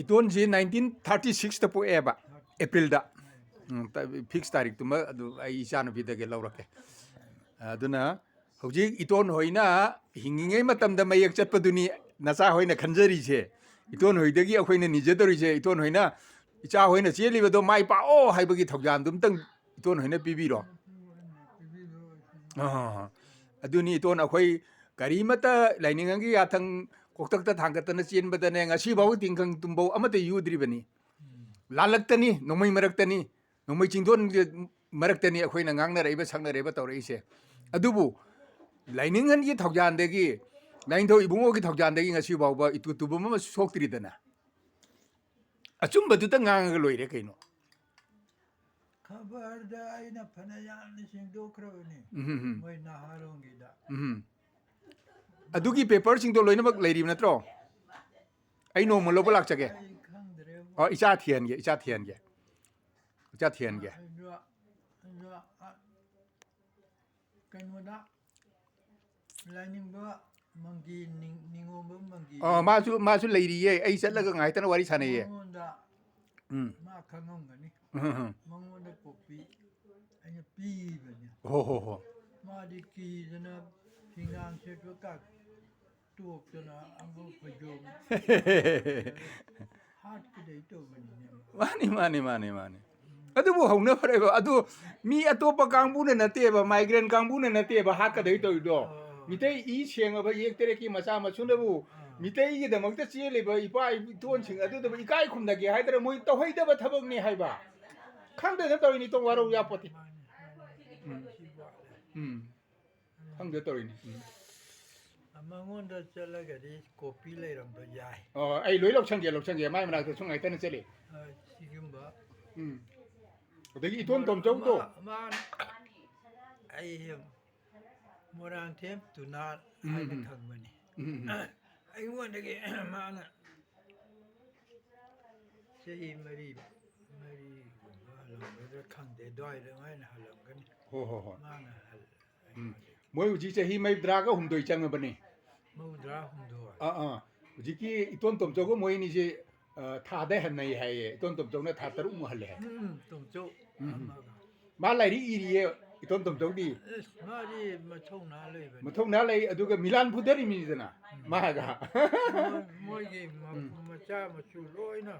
ꯏꯇꯣꯟꯁꯤ 1936ꯇ ꯄꯣꯛꯑꯦꯕ ꯑꯦꯄ꯭ꯔꯤꯜꯗ fix ꯇꯥꯔꯤꯛꯇꯨꯃ ꯑꯗꯨ ꯑꯩ ꯏꯆꯥꯅꯨꯄꯤꯗꯒꯤ ꯂꯧꯔꯛꯀꯦ ꯑꯗꯨꯅ ꯍꯧꯖꯤꯛ ꯏꯇꯣꯟ ꯍꯣꯏꯅ ꯍꯤꯡꯉꯤꯉꯩ ꯃꯇꯝꯗ ꯃꯌꯦꯛ ꯆꯠꯄꯗꯨꯅꯤ ꯅꯆꯥ ꯍꯣꯏꯅ ꯈꯟꯖꯔꯤꯁꯦ ꯏꯇꯣꯟ ꯍꯣꯏꯗꯒꯤ ꯑꯩꯈꯣꯏꯅ ꯅꯤꯖꯗꯧꯔꯤꯁꯦ ꯏꯇꯣꯟ ꯍꯣꯏꯅ ꯏꯆꯥ ꯍꯣꯏꯅ ꯆꯦꯜꯂꯤꯕꯗꯣ ꯃꯥꯏ ꯄꯥꯛꯑꯣ ꯍꯥꯏꯕꯒꯤ ꯊꯧꯖꯥꯟꯗꯨꯝꯇꯪ ꯏꯇꯣꯟ ꯍꯣꯏꯅ ꯄꯤꯕꯤꯔꯣ ꯑꯗꯨꯅꯤ ꯏꯇꯣꯟ ꯑꯩꯈꯣꯏ ꯀꯔꯤꯃꯠꯇ ꯂꯥꯏꯅꯤꯡꯉꯪꯒꯤ ꯌꯥꯊꯪ ꯀꯣꯛꯊꯛꯇ ꯊꯥꯡꯒꯠꯇꯅ ꯆꯦꯟꯕꯗꯅꯦ ꯉꯁꯤꯐꯥꯎ ꯇꯤꯡꯈꯪ ꯇꯨꯝꯕꯧ ꯑꯃꯠꯇ ꯌꯨꯗ꯭ꯔꯤꯕꯅꯤ ꯂꯥꯜꯂꯛꯇꯅꯤ ꯅꯣꯡꯃꯩ ꯃꯔꯛꯇꯅꯤ ꯅꯣꯡꯃꯩ ꯆꯤꯡꯗꯣꯟ ꯃꯔꯛꯇꯅꯤ ꯑꯩꯈꯣꯏꯅ ꯉꯥꯡꯅꯔꯛꯏꯕ ꯁꯛꯅꯔꯛꯏꯕ ꯇꯧꯔꯛꯏꯁꯦ ꯑꯗꯨꯕꯨ ꯂꯥꯏꯅꯤꯡꯉꯟꯒꯤ ꯊꯧꯖꯥꯟꯗꯒꯤ ꯂꯥꯏꯅꯤꯡꯊꯧ ꯏꯕꯨꯡꯉꯣꯒꯤ ꯊꯧꯖꯥꯟꯗꯒꯤ ꯉꯁꯤ ꯐꯥꯎꯕ ꯏꯇꯨ ꯇꯨꯕ ꯑꯃ ꯁꯣꯛꯇ꯭ꯔꯤꯗꯅ ꯑꯆꯨꯝꯕꯗꯨꯇ ꯉꯥꯡꯉꯒ ꯂꯣꯏꯔꯦ ꯀꯩꯅꯣ ꯈꯕꯔꯗ ꯑꯩꯅ ꯐꯅ ꯌꯥꯝꯅ ꯁꯦꯡꯗꯣꯛꯈ꯭ꯔꯕꯅꯤ ꯃꯣꯏ ꯅꯍꯥꯔꯣꯟꯒꯤꯗ ꯑꯗꯨꯒꯤ ꯄꯦꯄꯔꯁꯤꯡꯗꯣ ꯂꯣꯏꯅꯃꯛ ꯂꯩꯔꯤꯕ ꯅꯠꯇ꯭ꯔꯣ ꯑꯩ ꯅꯣꯡꯃ ꯂꯧꯕ ꯂꯥꯛꯆꯒꯦ ꯑꯩ ꯈꯪꯗ꯭ꯔꯦ ꯏꯆꯥ ꯊꯤꯍꯟꯒꯦ ꯏꯆꯥ ꯊꯤꯍꯟꯒꯦ ꯏꯆꯥ ꯊꯤꯍꯟꯒꯦ ꯀꯩꯅꯣꯗ ꯂꯥꯏꯅꯤꯡꯕ ꯃꯪꯒꯤ ꯅꯤꯉꯣꯝꯕ ꯃꯪꯒꯤ ꯃꯥꯁꯨ ꯂꯩꯔꯤꯌꯦ ꯑꯩ ꯆꯠꯂꯒ ꯉꯥꯏꯇꯅ ꯋꯥꯔꯤ ꯁꯥꯟꯅꯩꯌꯦ ꯃꯉꯣꯟꯗ ꯃꯥ ꯈꯪꯉꯝꯒꯅꯤ ꯃꯉꯣꯟꯗ ꯀꯣꯄꯤ ꯑꯩꯅ ꯄꯤꯕꯅꯤ ꯍꯣ ꯃꯥꯗꯤ ꯀꯤꯗꯅ ꯐꯤꯉꯥꯡ ꯁꯦꯠꯄ ꯀꯥꯛ ꯇꯣꯛꯇꯅ ꯑꯃꯨꯛ ꯐꯩꯖꯣꯝ ꯍꯥꯠꯀꯗꯩ ꯇꯧꯕꯅꯤꯅꯦ ꯃꯥꯅꯤ ꯑꯗꯨꯕꯨ ꯍꯧꯅ ꯐꯔꯦꯕ ꯑꯗꯨ ꯃꯤ ꯑꯇꯣꯞꯄ ꯀꯥꯡꯕꯨꯅ ꯅꯠꯇꯦꯕ ꯃꯥꯏꯒ꯭ꯔꯦꯟ ꯀꯥꯡꯕꯨꯅ ꯅꯠꯇꯦꯕ ꯍꯥꯠꯀꯗꯣꯏ ꯇꯧꯔꯤꯗꯣ ꯃꯤꯇꯩ ꯏ ꯁꯦꯡꯉꯕ ꯌꯦꯛ ꯇꯔꯦꯠꯀꯤ ꯃꯆꯥ ꯃꯁꯨꯅꯕꯨ ꯃꯤꯇꯩꯒꯤꯗꯃꯛꯇ ꯆꯦꯜꯂꯤꯕ ꯏꯄꯥ ꯏꯇꯣꯟꯁꯤꯡ ꯑꯗꯨꯗꯕꯨ ꯏꯀꯥꯏ ꯈꯨꯝꯅꯒꯦ ꯍꯥꯏꯗꯅ ꯃꯣꯏ ꯇꯧꯍꯩꯗꯕ ꯊꯕꯛꯅꯤ ꯍꯥꯏꯕ ꯈꯪꯗꯅ ꯇꯧꯔꯤꯅꯤ ꯇꯣꯡ ꯋꯥꯔꯧ ꯌꯥꯄꯣꯠꯇꯦ ꯈꯪꯗ ꯇꯧꯔꯤꯅꯤ ꯃꯉꯣꯟꯗ ꯆꯠꯂꯒꯗꯤ ꯀꯣꯄꯤ ꯂꯩꯔꯝꯕ ꯌꯥꯏ ꯑꯩ ꯂꯣꯏ ꯂꯧꯁꯟꯒꯦ ꯃꯥꯏ ꯃꯅꯥꯛꯇ ꯁꯨꯝ ꯉꯥꯏꯇꯅ ꯆꯠꯂꯤ ꯁꯤꯒꯨꯝꯕ ꯑꯗꯒꯤ ꯏꯇꯣꯟ ꯇꯣꯝꯆꯧꯗꯣ ꯑꯩ ꯃꯣꯏꯔꯥꯡꯊꯦꯝ ꯇꯨꯅꯥꯜ ꯍꯥꯏꯅ ꯈꯪꯕꯅꯤ ꯑꯩꯉꯣꯟꯗꯒꯤ ꯃꯥꯅ ꯆꯍꯤ ꯃꯔꯤꯒꯨꯝꯕ ꯍꯜꯂꯝꯒꯗ꯭ꯔꯥ ꯈꯪꯗꯦ ꯑꯗꯨꯋꯥꯏꯗ ꯃꯥꯏꯅ ꯍꯜꯂꯝꯒꯅꯤ ꯍꯣꯏ ꯃꯥꯅ ꯃꯣꯏ ꯍꯧꯖꯤꯛ ꯆꯍꯤ 38 ꯆꯪꯉꯕꯅꯤ 38 ꯍꯧꯖꯤꯛꯀꯤ ꯏꯇꯣꯟ ꯇꯣꯝꯆꯧꯒ ꯃꯣꯏ ꯑꯅꯤꯁꯦ ꯊꯥꯗ ꯍꯟꯅꯩ ꯍꯥꯏꯌꯦ ꯏꯇꯣꯟ ꯇꯣꯝꯆꯧꯅ ꯊꯥ 3 ꯍꯜꯂꯦ ꯍꯥꯏ ꯇꯣꯝꯆꯧ ꯃꯥ ꯂꯥꯏꯔꯤꯛ ꯏꯔꯤꯌꯦ ꯏꯇꯣꯟ ꯇꯣꯝꯆꯧꯗꯤ ꯃꯥꯗꯤ ꯃꯊꯧꯅꯥ ꯂꯩꯕꯅꯤ ꯃꯊꯧꯅꯥ ꯂꯩ ꯑꯗꯨꯒ ꯃꯤꯂꯥꯟ ꯐꯨꯊꯔꯤꯃꯤꯗꯅ ꯃꯥꯒ ꯃꯣꯏꯒꯤ ꯃꯆꯥ ꯃꯁꯨ ꯂꯣꯏꯅ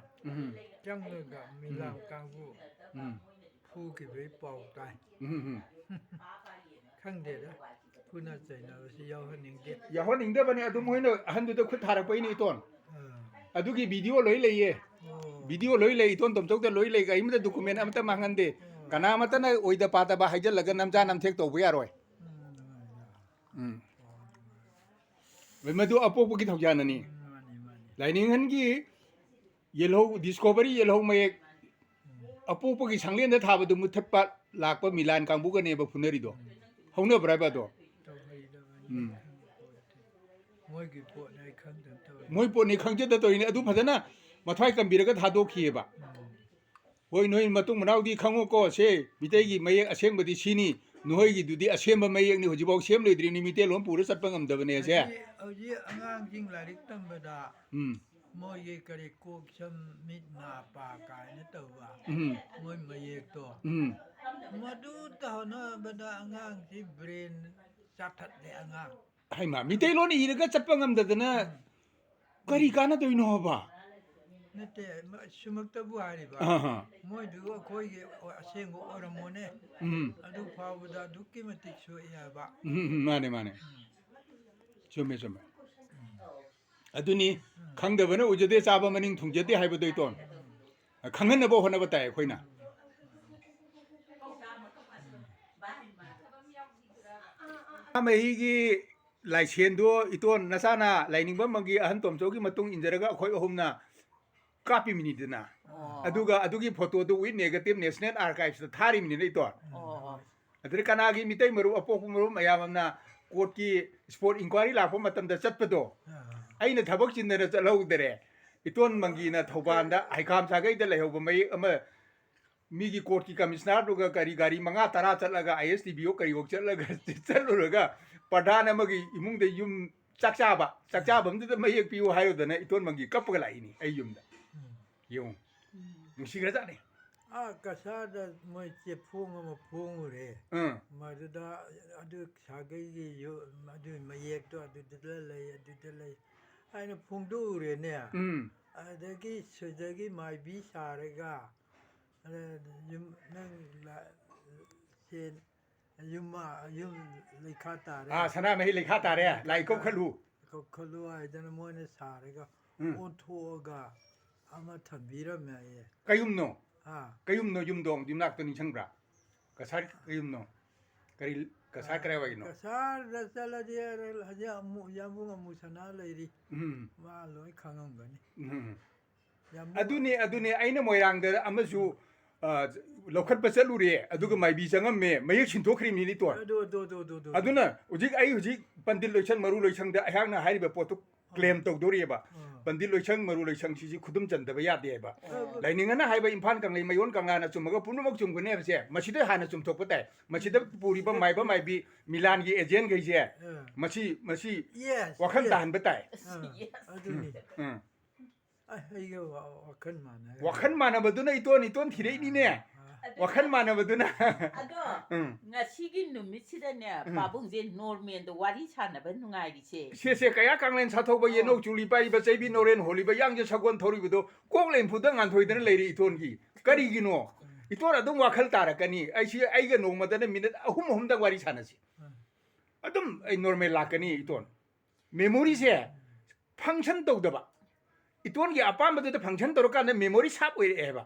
ꯆꯪꯉꯒ ꯃꯤꯂꯥꯡ ꯀꯥꯡꯕꯨ ꯐꯨꯈꯤꯕꯒꯤ ꯄꯥꯎ ꯇꯥꯏ ꯈꯪꯗꯦꯗ ꯐꯨꯅ ꯆꯩꯅꯕꯁꯤ ꯌꯥꯎꯍꯟꯅꯤꯡꯗꯕꯅꯤ ꯑꯗꯨ ꯃꯣꯏꯅ ꯑꯍꯟꯗꯨꯗ ꯈꯨꯠ ꯊꯥꯔꯛꯄꯩꯅꯤ ꯏꯇꯣꯟ ꯑꯗꯨꯒꯤ ꯚꯤꯗꯤꯑꯣ ꯂꯣꯏ ꯂꯩꯌꯦ ꯚꯤꯗꯤꯑꯣ ꯂꯣꯏ ꯂꯩ ꯏꯇꯣꯟ ꯇꯣꯝꯆꯧꯗ ꯂꯣꯏ ꯂꯩ ꯀꯔꯤꯃꯇ ꯗꯣꯀꯨꯃꯦꯟ ꯑꯃꯇ ꯃꯥꯡꯍꯟꯗꯦ ꯀꯅꯥꯃꯠꯇꯅ ꯑꯣꯏꯗ ꯄꯥꯗꯕ ꯍꯥꯏꯖꯤꯜꯂꯒ ꯅꯝꯖꯥ ꯅꯝꯊꯦꯛ ꯇꯧꯕ ꯌꯥꯔꯣꯏ ꯃꯗꯨ ꯑꯄꯣꯛꯄꯒꯤ ꯊꯧꯖꯥꯟꯅꯅꯤ ꯂꯥꯏꯅꯤꯡꯍꯟꯒꯤ ꯌꯦꯜꯍꯧ ꯗꯤꯁꯀꯣꯚꯔꯤ ꯌꯦꯜꯍꯧ ꯃꯌꯦꯛ ꯑꯄꯣꯛꯄꯒꯤ ꯁꯪꯂꯦꯟꯗ ꯊꯥꯕꯗꯨ ꯃꯨꯊꯠꯄ ꯂꯥꯛꯄ ꯃꯤꯂꯥꯟ ꯀꯥꯡꯕꯨꯒꯅꯦꯕ ꯐꯨꯅꯔꯤꯗꯣ ꯍꯧꯅꯕ꯭ꯔꯥ ꯍꯥꯏꯕ ꯑꯗꯣ ꯃꯣꯏꯒꯤ ꯄꯣꯠꯅꯤ ꯑꯩ ꯈꯪꯗꯅ ꯇꯧꯔꯤ ꯃꯣꯏ ꯄꯣꯠꯅꯤ ꯈꯪꯖꯗ ꯇꯧꯔꯤꯅꯤ ꯑꯗꯨ ꯐꯖꯅ ꯃꯊ꯭ꯋꯥꯏ ꯀꯟꯕꯤꯔꯒ ꯊꯥꯗꯣꯛꯈꯤꯑꯕ ꯍꯣꯏ ꯅꯣꯏ ꯃꯇꯨꯡ ꯃꯅꯥꯎꯗꯤ ꯈꯪꯉꯣꯀꯣ ꯁꯦ ꯃꯤꯇꯩꯒꯤ ꯃꯌꯦꯛ ꯑꯁꯦꯡꯕꯗꯤ ꯁꯤꯅꯤ ꯅꯣꯏꯒꯤꯗꯨꯗꯤ ꯑꯁꯦꯡꯕ ꯃꯌꯦꯛꯅꯤ ꯍꯧꯖꯤꯛꯐꯥꯎ ꯁꯦꯝ ꯂꯣꯏꯗ꯭ꯔꯤꯅꯤ ꯃꯤꯇꯩꯂꯣꯟ ꯄꯨꯔ ꯆꯠꯄ ꯉꯝꯗꯕꯅꯦꯁꯦ ꯍꯧꯖꯤꯛ ꯑꯉꯥꯡꯁꯤꯡ ꯂꯥꯏꯔꯤꯛ ꯇꯝꯕꯗ ꯃꯣꯏꯒꯤ ꯀꯔꯤ ꯀꯣꯛ ꯁꯝ ꯃꯤꯠ ꯅꯥ ꯄꯥ ꯀꯥꯏꯅ ꯇꯧꯕ ꯃꯣꯏ ꯃꯌꯦꯛꯇꯣ ꯃꯗꯨ ꯇꯧꯅꯕꯗ ꯑꯉꯥꯡꯁꯤ ꯕ꯭ꯔꯦꯟ ꯆꯥꯊꯠꯂꯦ ꯑꯉꯥꯡ ꯍꯩꯃꯥ ꯃꯤꯇꯩꯂꯣꯟ ꯏꯔꯒ ꯆꯠꯄ ꯉꯝꯗꯗꯅ ꯀꯔꯤ ꯀꯥꯟꯅꯗꯣꯏꯅꯣ ꯍꯥꯏꯕ ꯅꯠꯇꯦ ꯁꯨꯃꯛꯇꯕꯨ ꯍꯥꯏꯔꯤꯕ ꯃꯣꯏꯗꯨꯒ ꯑꯩꯈꯣꯏꯒꯤ ꯑꯁꯦꯡꯕ ꯑꯣꯏꯔꯝꯃꯣꯅꯦ ꯑꯗꯨ ꯐꯥꯎꯕꯗ ꯑꯗꯨꯛꯀꯤ ꯃꯇꯤꯛ ꯁꯣꯛꯏ ꯍꯥꯏꯕ ꯃꯥꯅꯦ ꯆꯨꯝꯃꯦ ꯑꯗꯨꯅꯤ ꯈꯪꯗꯕꯅ ꯎꯖꯗꯦ ꯆꯥꯕ ꯃꯅꯤꯡ ꯊꯨꯡꯖꯗꯦ ꯍꯥꯏꯕꯗꯣ ꯏꯇꯣꯟ ꯈꯪꯍꯟꯅꯕ ꯍꯣꯠꯅꯕ ꯇꯥꯏ ꯑꯩꯈꯣꯏꯅ ꯃꯍꯤꯒꯤ ꯂꯥꯏꯁꯦꯟꯗꯣ ꯏꯇꯣꯟ ꯅꯆꯥꯅ ꯂꯥꯏꯅꯤꯡꯕꯝꯒꯤ ꯑꯍꯟ ꯇꯣꯝꯆꯧꯒꯤ ꯃꯇꯨꯡ ꯏꯟꯖꯔꯒ ꯑꯩꯈꯣꯏ ꯑꯍꯨꯝꯅ ꯀꯥꯞꯄꯤꯃꯤꯅꯤꯗꯅ ꯑꯗꯨꯒ ꯑꯗꯨꯒꯤ ꯐꯣꯇꯣꯗꯨ ꯋꯤꯠ ꯅꯦꯒꯦꯇꯤꯚ ꯅꯦꯁꯅꯦꯜ ꯑꯥꯔꯀꯥꯏꯚꯁꯇ ꯊꯥꯔꯤꯃꯤꯅꯤꯅ ꯏꯇꯣꯟ ꯑꯗꯨꯗ ꯀꯅꯥꯒꯤ ꯃꯤꯇꯩ ꯃꯔꯨꯞ ꯑꯄꯣꯛꯄ ꯃꯔꯨꯞ ꯃꯌꯥꯝ ꯑꯃꯅ ꯀꯣꯔꯠꯀꯤ ꯁ꯭ꯄꯣꯔꯠ ꯏꯟꯀ꯭ꯋꯥꯏꯔꯤ ꯂꯥꯛꯄ ꯃꯇꯝꯗ ꯆꯠꯄꯗꯣ ꯑꯩꯅ ꯊꯕꯛ ꯆꯤꯟꯗꯅ ꯆꯠꯍꯧꯗꯔꯦ ꯏꯇꯣꯟ ꯃꯪꯒꯤꯅ ꯊꯧꯕꯥꯜꯗ ꯍꯩꯈꯥꯝ ꯁꯥꯒꯩꯗ ꯂꯩꯍꯧꯕ ꯃꯌꯦꯛ ꯑꯃ ꯃꯤꯒꯤ ꯀꯣꯔꯠꯀꯤ ꯀꯃꯤꯁꯅꯔꯗꯨꯒ ꯒꯥꯔꯤ 5-10 ꯆꯠꯂꯒ ISTBO ꯀꯔꯤꯐꯧ ꯆꯠꯂꯨꯔꯒ ꯄ꯭ꯔꯙꯥꯟ ꯑꯃꯒꯤ ꯏꯃꯨꯡꯗ ꯌꯨꯝ ꯆꯥꯛꯆꯥꯕꯝꯗꯨꯗ ꯃꯌꯦꯛ ꯄꯤꯌꯨ ꯍꯥꯏꯔꯨꯗꯅ ꯏꯇꯣꯟ ꯃꯪꯒꯤ ꯀꯞꯄꯒ ꯂꯥꯛꯏꯅꯤ ꯑꯩ ꯌꯨꯝꯗ ယုံမရှိကြတဲ့ ကစားတဲ့မွေချဖုံးမဖုံးရဲ မဒဒါအဒုခါကေကြီးယမဒုမယက်တော့ဒုတလေဒုတလေအဲ့နဖုန်ဒူရနေအဲ့ဒါကြီးစဒကြီးမိုင်ဘီစာရကယုံနန်လာရှင်ယုံမယုံလေခတာရ ဆန္ဒမဟိလေခတာတဲ့လိုက်ကုတ်ခလူ ခလူအဲ့ဒါမွေးနေစာရကအိုထိုကအမထဘီရမရဲ့ ကယုံနော ဟာ kayum no yum dong dim nak to ni changbra kasar kayum no kari kasar kare wa no ကစားရစလာဒီရမူရမူမူစနာလေဒီမာလောခန်းအောင်ကနေ adune aina moirang da amasu lokhat pasal lu re aduga mai bi sangam me mai chin to khrim ni to ဒို aduna ujik ai ujik pandil loichang maru loichang da ayang na hai ba potu claim to do re ba pandil loichang maru loichang chi chi khudum chan da ba ya de ba laining na hai ba impan kang lai mayon kang na chum ga punu mak chum gune ba se machida hana chum thok pa tai machida puri ba mai bi milan gi agent gai je machi yes wakhan dan ba tai အဒူနီအဲ့ဒီwakhan mana ba duna iton thire ni ne wakhan mana ba duna ado nga sigi nu michida ne babung je normen do wari chana ba nungai di che se kaya kanglen sa thok ba ye no chuli pa ba chei bi noren holi ba yang je sagon thori bu do kok len phu da ngan thoi da le ri iton gi kari gi no iton adum wakhal tara kani ai ga no ma da ne minute ahum da wari chana si adum ai normal la kani iton memory se function to da ba iton gi apam ba da function to ka ne memory sap we e ba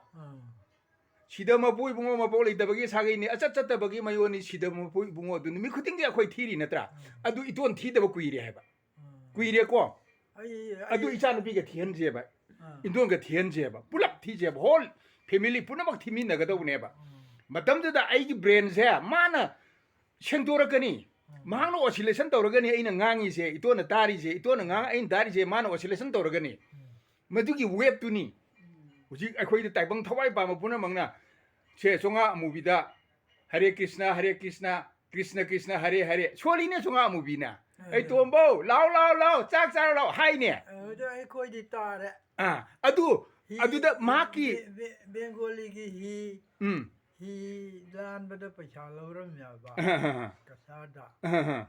sida ma pui bungo ma poli da bagi sagai ni achat chat da bagi mayoni sida ma pui bungo du mi khuting ge khoi thiri natra adu iton thi da ba kui re ba kui re ko adu icha na bi ge thien je ba indon ge thien je ba pulap thi je ba whole family punamak thi mi na ga do ne ba matam da ai gi brain se mana chen to ra ka ni mahang no oscillation to ra ga ni ai na ngangi se iton na tari je iton na ngang ai dari je mana oscillation to ra ga ni madu gi wave tu ni uji akhoi da taibang thawai ba ma puna mangna che songa movie da hare krishna krishna krishna hare hare choli ne songa movie na ai tombo lao chak lao hai ne အဲ့ခွိဒီတာရ adu da ma ki ဘင်ဂိုလီကြီးဟီလန်ဘဒပချာလောရမြာပါကစားတာ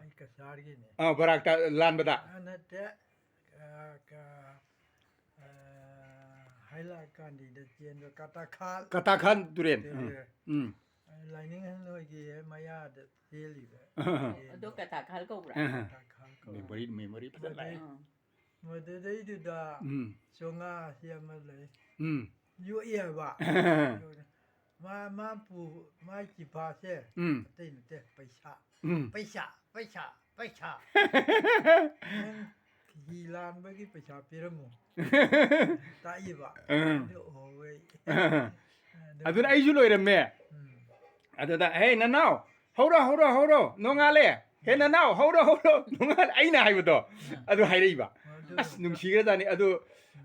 အဲ့ကစားကြီးနေ barak ta lan bada အဲ့တဲ့ကဟိုင်လာကန်ဒီတဲ့ကျင်းကတာခါ kata khan duren လိုင်းနင်းလို့ကြီးမရတဲ့သေးလီပဲ do kata khal ko bra memory pasal lai မဒဒေဒဒါဆိုငါဆီယမလေ ယူရပါမပူမကြည့်ပါစေတိတ်တဲ့ပိချဒီလန်ဘကိပိချပြရမတာဤပါဟိုဝေး aduna ai ju loi me adada hey nanao horo no nga le hey nanao horo no nga ai na hai ba adu hai rei ba as nung si ga da ni adu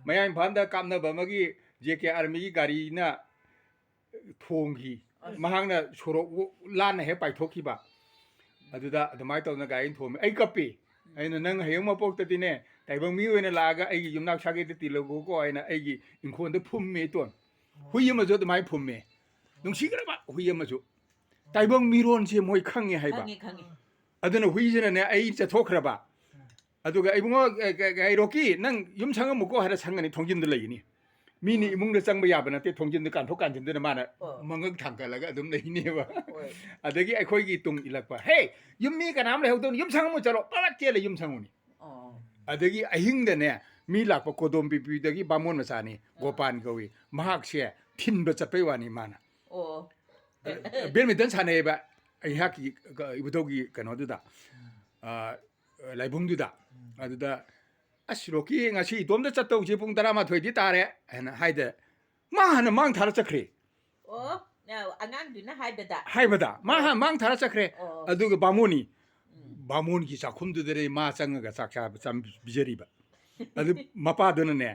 mayan phan da kam na ba ma gi jk army gi gari na thong gi mahang na choro lan na he pai thok ki ba adu da admai to na ga in thom ai kapi ai na nang hayong ma pok ta ti ne tai bang mi we na la ga ai gi yum nak sa ge ti lo go ko ai na ai gi in khon da phum me ton hui ma jo da mai phum me nung si ga ba hui ma jo tai bang mi ron che moi khang ye hai ba khangi aduna hui jena ne ai cha thok khra ba aduga ai bungo ai roki nang yum chang mu ko hara chang ni thongjin de lai ni mi ni imung de chang ba ya ba na te thongjin de kan thok kan jin de ma na mangak thang ka la ga adum nei ni ba adagi ai khoi gi tung ilak ba hey yum mi ka nam le ho don yum chang mu chalo pa che le yum chang ni adagi ahing de ne mi lak pa kodom pi pi dagi bamon ma sa ni gopan ko wi mahak she thin ba cha pe wa ni ma na ben mi dan sa ne ba ai ha ki ibu to gi ka no du da lai bung du da adu da asroki ngasi domda chatto ji pung dara ma thoi di ta re ana haide ma han mang thar chakre na angang du na haibada haibada ma han mang thar chakre adu ga bamoni bamon gi sa khum du de ma chang ga sak sa cham bijeri ba adu mapa dun ne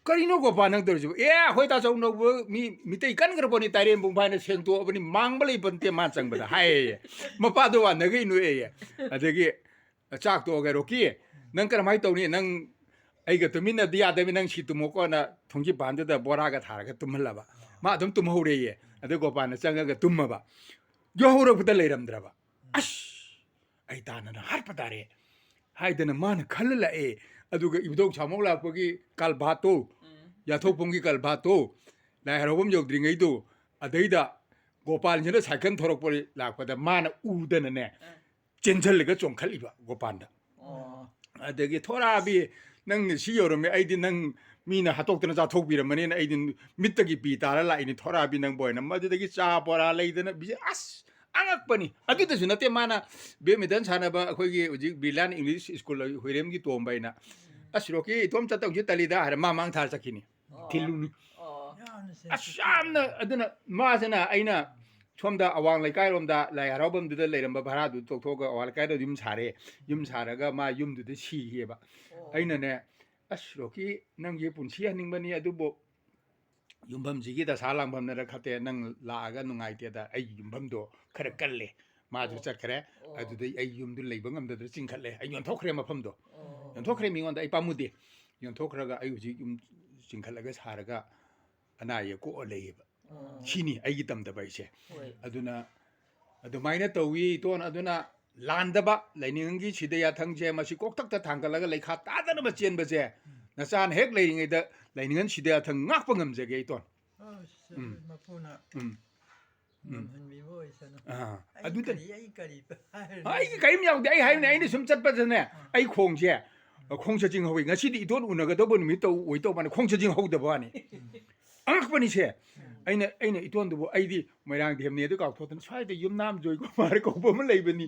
karino go ba nang dor ji e hoi ta chong no mi tei kan gar boni tare bung ba na seng to bani mang balai ban te ma chang ba hai mapa do wa na gi nu e adu gi chak to ga roki nang kar mai to ni nang ꯑꯩꯒ ꯇꯨꯃꯤꯟꯅꯗꯤ ꯌꯥꯗꯕꯤ ꯅꯪ ꯁꯤ ꯇꯨꯝꯃꯣꯀꯣꯅ ꯊꯣꯡꯖꯤ ꯄꯥꯟꯗꯨꯗ ꯕꯣꯔꯥꯒ ꯊꯥꯔꯒ ꯇꯨꯝꯍꯜꯂꯕ ꯃꯥ ꯑꯗꯨꯝ ꯇꯨꯝꯍꯧꯔꯦꯌꯦ ꯑꯗꯨ ꯒꯣꯄꯥꯟꯅ ꯆꯪꯉꯒ ꯇꯨꯝꯃꯕ ꯌꯥꯍꯧꯔꯛꯄꯗ ꯂꯩꯔꯝꯗ꯭ꯔꯕ ꯑꯁ ꯑꯩ ꯇꯥꯟꯅꯅ ꯍꯥꯠꯄ ꯇꯥꯔꯦ ꯍꯥꯏꯗꯅ ꯃꯥꯅ ꯈꯜꯂꯛꯑꯦ ꯑꯗꯨꯒ ꯏꯕꯨꯙꯧ ꯁꯥꯃꯧ ꯂꯥꯛꯄꯒꯤ ꯀꯜꯚꯥꯠꯇꯣ ꯌꯥꯊꯣꯛꯐꯝꯒꯤ ꯀꯜꯚꯥꯠꯇꯣ ꯂꯥꯏ ꯍꯔꯥꯎꯐꯝ ꯌꯧꯗ꯭ꯔꯤꯉꯩꯗꯣ ꯑꯗꯩꯗ ꯒꯣꯄꯥꯜꯁꯤꯅ ꯁꯥꯏꯀꯜ ꯊꯧꯔꯛꯄ ꯂꯥꯛꯄꯗ ꯃꯥꯅ ꯎꯗꯅꯅꯦ ꯆꯦꯟꯁꯤꯜꯂꯒ ꯆꯣꯡꯈꯠꯂꯤꯕ ꯒꯣꯄꯥꯟꯗ ꯑꯗꯒꯤ ꯊꯣꯔꯛꯑꯕꯤ ꯅꯪꯅ ꯁꯤ ꯌꯧꯔꯝꯃꯦ ꯑꯩꯗꯤ ꯅꯪ ꯃꯤꯅ ꯍꯥꯠꯇꯣꯛꯇꯅ ꯆꯥꯊꯣꯛꯄꯤꯔꯝꯃꯅꯤꯅ ꯑꯩꯗꯤ ꯃꯤꯠꯇꯒꯤ ꯄꯤ ꯇꯥꯔ ꯂꯥꯛꯏꯅꯤ ꯊꯣꯔꯛꯑꯕꯤ ꯅꯪ ꯕꯣꯏꯅ ꯃꯗꯨꯗꯒꯤ ꯆꯥ ꯕꯣꯔꯥ ꯂꯩꯗꯅ ꯑꯁ ꯑꯉꯛꯄꯅꯤ ꯑꯗꯨꯗꯁꯨ ꯅꯠꯇꯦ ꯃꯥꯅ ꯕꯦꯗꯃꯤꯟꯇꯟ ꯁꯥꯟꯅꯕ ꯑꯩꯈꯣꯏꯒꯤ ꯍꯧꯖꯤꯛ ꯕꯤꯔꯂꯥꯟ ꯏꯪꯂꯤꯁ ꯁ꯭ꯀꯨꯜ ꯍꯨꯏꯔꯦꯝꯒꯤ ꯇꯣꯝꯕ ꯑꯩꯅ ꯑꯁ ꯔꯣꯀꯤ ꯏꯇꯣꯝ ꯆꯠꯇꯧꯁꯤ ꯇꯜꯂꯤꯗ ꯍꯥꯏꯔ ꯃꯥ ꯃꯥꯡ ꯊꯥꯔ ꯆꯠꯈꯤꯅꯤ ꯊꯤꯜꯂꯨꯅꯤ ꯑꯁ ꯌꯥꯝꯅ ꯑꯗꯨꯅ ꯃꯥꯁꯤꯅ ꯑꯩꯅ ꯁꯣꯝꯗ ꯑꯋꯥꯡ ꯂꯩꯀꯥꯏꯔꯣꯝꯗ ꯂꯥꯏ ꯍꯔꯥꯎꯐꯝꯗꯨꯗ ꯂꯩꯔꯝꯕ ꯚꯔꯥꯗꯨ ꯇꯣꯛꯊꯣꯛꯑꯒ ꯑꯋꯥꯡ ꯂꯩꯀꯥꯏꯗ ꯌꯨꯝ ꯁꯥꯔꯦ ꯌꯨꯝ ꯁꯥꯔꯒ ꯃꯥ ꯌꯨꯝꯗꯨꯗ ꯁꯤꯒꯦꯕ ꯑꯩꯅꯅꯦ ꯑꯁ ꯔꯣꯀꯤ ꯅꯪꯒꯤ ꯄꯨꯟꯁꯤ ꯍꯟꯅꯤꯡꯕꯅꯤ ꯑꯗꯨꯕꯨ ꯌꯨꯝꯐꯝꯁꯤꯒꯤ ꯗꯁꯥ ꯂꯥꯡꯐꯝꯅꯔ ꯈꯠꯇꯦ ꯅꯪ ꯂꯥꯛꯑꯒ ꯅꯨꯡꯉꯥꯏꯇꯦꯗ ꯑꯩꯒꯤ ꯌꯨꯝꯐꯝꯗꯣ ꯈꯔ ꯀꯜꯂꯦ ꯃꯥꯁꯨ ꯆꯠꯈ꯭ꯔꯦ ꯑꯗꯨꯗꯩ ꯑꯩ ꯌꯨꯝꯗꯨ ꯂꯩꯕ ꯉꯝꯗꯗꯅ ꯆꯤꯡꯈꯠꯂꯦ ꯑꯩ ꯌꯣꯟꯊꯣꯛꯈ꯭ꯔꯦ ꯃꯐꯝꯗꯣ ꯌꯣꯟꯊꯣꯛꯈ꯭ꯔꯦ ꯃꯤꯉꯣꯟꯗ ꯑꯩ ꯄꯥꯝꯃꯨꯗꯦ ꯌꯣꯟꯊꯣꯛꯈ꯭ꯔꯒ ꯑꯩ ꯍꯧꯖꯤꯛ ꯌꯨꯝ ꯆꯤꯡꯈꯠꯂꯒ ꯁꯥꯔꯒ ꯑꯅꯥ ꯑꯌꯦꯛ ꯀꯣꯛꯑ ꯂꯩꯌꯦꯕ ꯁꯤꯅꯤ ꯑꯩꯒꯤ ꯇꯝꯗꯕ ꯑꯩꯁꯦ ꯑꯗꯨꯅ ꯑꯗꯨꯃꯥꯏꯅ ꯇꯧꯋꯤ ꯏꯇꯣꯟ ꯑꯗꯨꯅ ꯂꯥꯟꯗꯕ ꯂꯥꯏꯅꯤꯡꯒꯤ ꯁꯤꯗ ꯌꯥꯊꯪꯁꯦ ꯃꯁꯤ ꯀꯣꯛꯊꯛꯇ ꯊꯥꯡꯒꯠꯂꯒ ꯂꯩꯈꯥ ꯇꯥꯗꯅꯕ ꯆꯦꯟꯕꯁꯦ ꯅꯆꯥꯅ ꯍꯦꯛ ꯂꯩꯔꯤꯉꯩꯗ ꯂꯥꯏꯅꯤꯡꯒꯟ ꯁꯤꯗ ꯌꯥꯊꯪ ꯉꯥꯛꯄ ꯉꯝꯖꯒꯦ ꯏꯇꯣꯟ ꯃꯄꯨꯅ ꯉꯝꯍꯟꯕꯤꯕ ꯑꯣꯏꯁꯅꯨ ꯑꯗꯨꯗ ꯑꯩ ꯀꯔꯤ ꯑꯩꯒꯤ ꯀꯔꯤꯝ ꯌꯥꯎꯗꯦ ꯑꯩ ꯍꯥꯏꯕꯅꯦ ꯑꯩꯅ ꯁꯨꯝ ꯆꯠꯄꯗꯅꯦ ꯑꯩ ꯈꯣꯡꯁꯦ ꯈꯣꯡ ꯁꯖꯤꯡ ꯍꯧꯋꯤ ꯉꯁꯤꯗꯤ ꯏꯇꯣꯟ ꯎꯅꯒꯗꯧꯕ ꯅꯨꯃꯤꯠ ꯑꯣꯏ ꯇꯧꯕꯅꯤ ꯈꯣꯡ ꯁꯖꯤꯡ ꯍꯧꯗꯕ ꯋꯥꯅꯤ ꯑꯉꯛꯄꯅꯤꯁꯦ ꯑꯩꯅ ꯏꯇꯣꯟꯗꯨꯕꯨ ꯑꯩꯗꯤ ꯃꯣꯏꯔꯥꯡꯊꯦꯝꯅꯦ ꯑꯗꯨ ꯀꯥꯎꯊꯣꯛꯇꯅ ꯁ꯭ꯋꯥꯏꯗ ꯌꯨꯝꯅꯥꯝ ꯖꯣꯏꯀꯨꯃꯥꯔ ꯀꯧꯕ ꯑꯃ ꯂꯩꯕꯅꯤ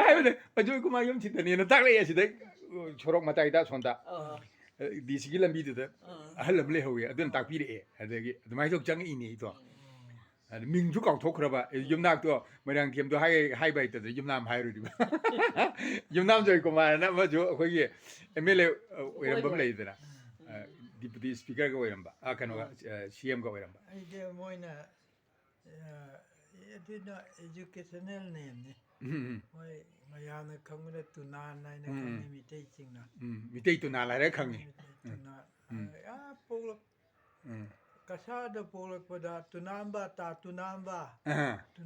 ꯍꯥꯏꯕꯅꯦ ꯖꯣꯏꯀꯨꯃꯥꯔ ꯌꯨꯝ ꯁꯤꯗꯅꯦꯅ ꯇꯥꯛꯂꯛꯑꯦ ꯁꯤꯗ ꯁꯣꯔꯣꯛ ꯃꯇꯥꯏꯗ ꯁꯣꯝꯗ ꯗꯤ ꯁꯤꯒꯤ ꯂꯝꯕꯤꯗꯨꯗ ꯑꯍꯜ ꯑꯃ ꯂꯩꯍꯧꯋꯦ ꯑꯗꯨꯅ ꯇꯥꯛꯄꯤꯔꯛꯑꯦ ꯑꯗꯒꯤ ꯑꯗꯨꯃꯥꯏꯅ ꯇꯧ ꯆꯪꯉꯛꯏꯅꯦ ꯏꯇꯣ ꯃꯤꯡꯁꯨ ꯀꯥꯎꯊꯣꯛꯈ꯭ꯔꯕ ꯌꯨꯝꯅꯥꯛꯇꯣ ꯃꯣꯏꯔꯥꯡꯊꯦꯝꯗꯣ ꯍꯥꯏꯕ ꯍꯩꯇꯗ ꯌꯨꯝꯅꯥꯝ ꯍꯥꯏꯔꯨꯔꯤꯕ ꯌꯨꯝꯅꯥꯝ ꯖꯣꯏꯀꯨꯃꯥꯔꯅ ꯑꯃꯁꯨ ꯑꯩꯈꯣꯏꯒꯤ ꯑꯦꯝ ꯑꯦꯜ ꯑꯦ ꯑꯣꯏꯔꯝꯕ ꯑꯃ ꯂꯩꯗꯅ ꯗꯤꯄꯨꯇꯤ ꯁ꯭ꯄꯤꯀꯔꯒ ꯑꯣꯏꯔꯝꯕ ꯀꯩꯅꯣꯒ ꯁꯤ ꯑꯦꯝꯒ ꯑꯣꯏꯔꯝꯕ ꯑꯩꯗꯤ ꯃꯣꯏꯅ ꯑꯗꯨꯅ ꯏꯖꯨꯀꯦꯁꯅꯦꯜ ꯅꯦꯝꯅꯤ ꯃꯣꯏ ꯃꯌꯥꯝꯅ ꯈꯪꯕꯗ ꯇꯨꯅꯥꯟ ꯍꯥꯏꯅ ꯈꯪꯉꯤ ꯃꯤꯇꯩꯁꯤꯡꯅ ꯃꯤꯇꯩ ꯇꯨꯅꯥꯜ ꯍꯥꯏꯔ ꯈꯪꯉꯤ ꯄꯣꯛꯂꯛ ꯀꯁꯥꯔꯗ ꯄꯣꯛꯂꯛꯄꯗ ꯇꯨꯅꯥꯝꯕ ꯇꯥ ꯇꯨꯅꯥꯝꯕ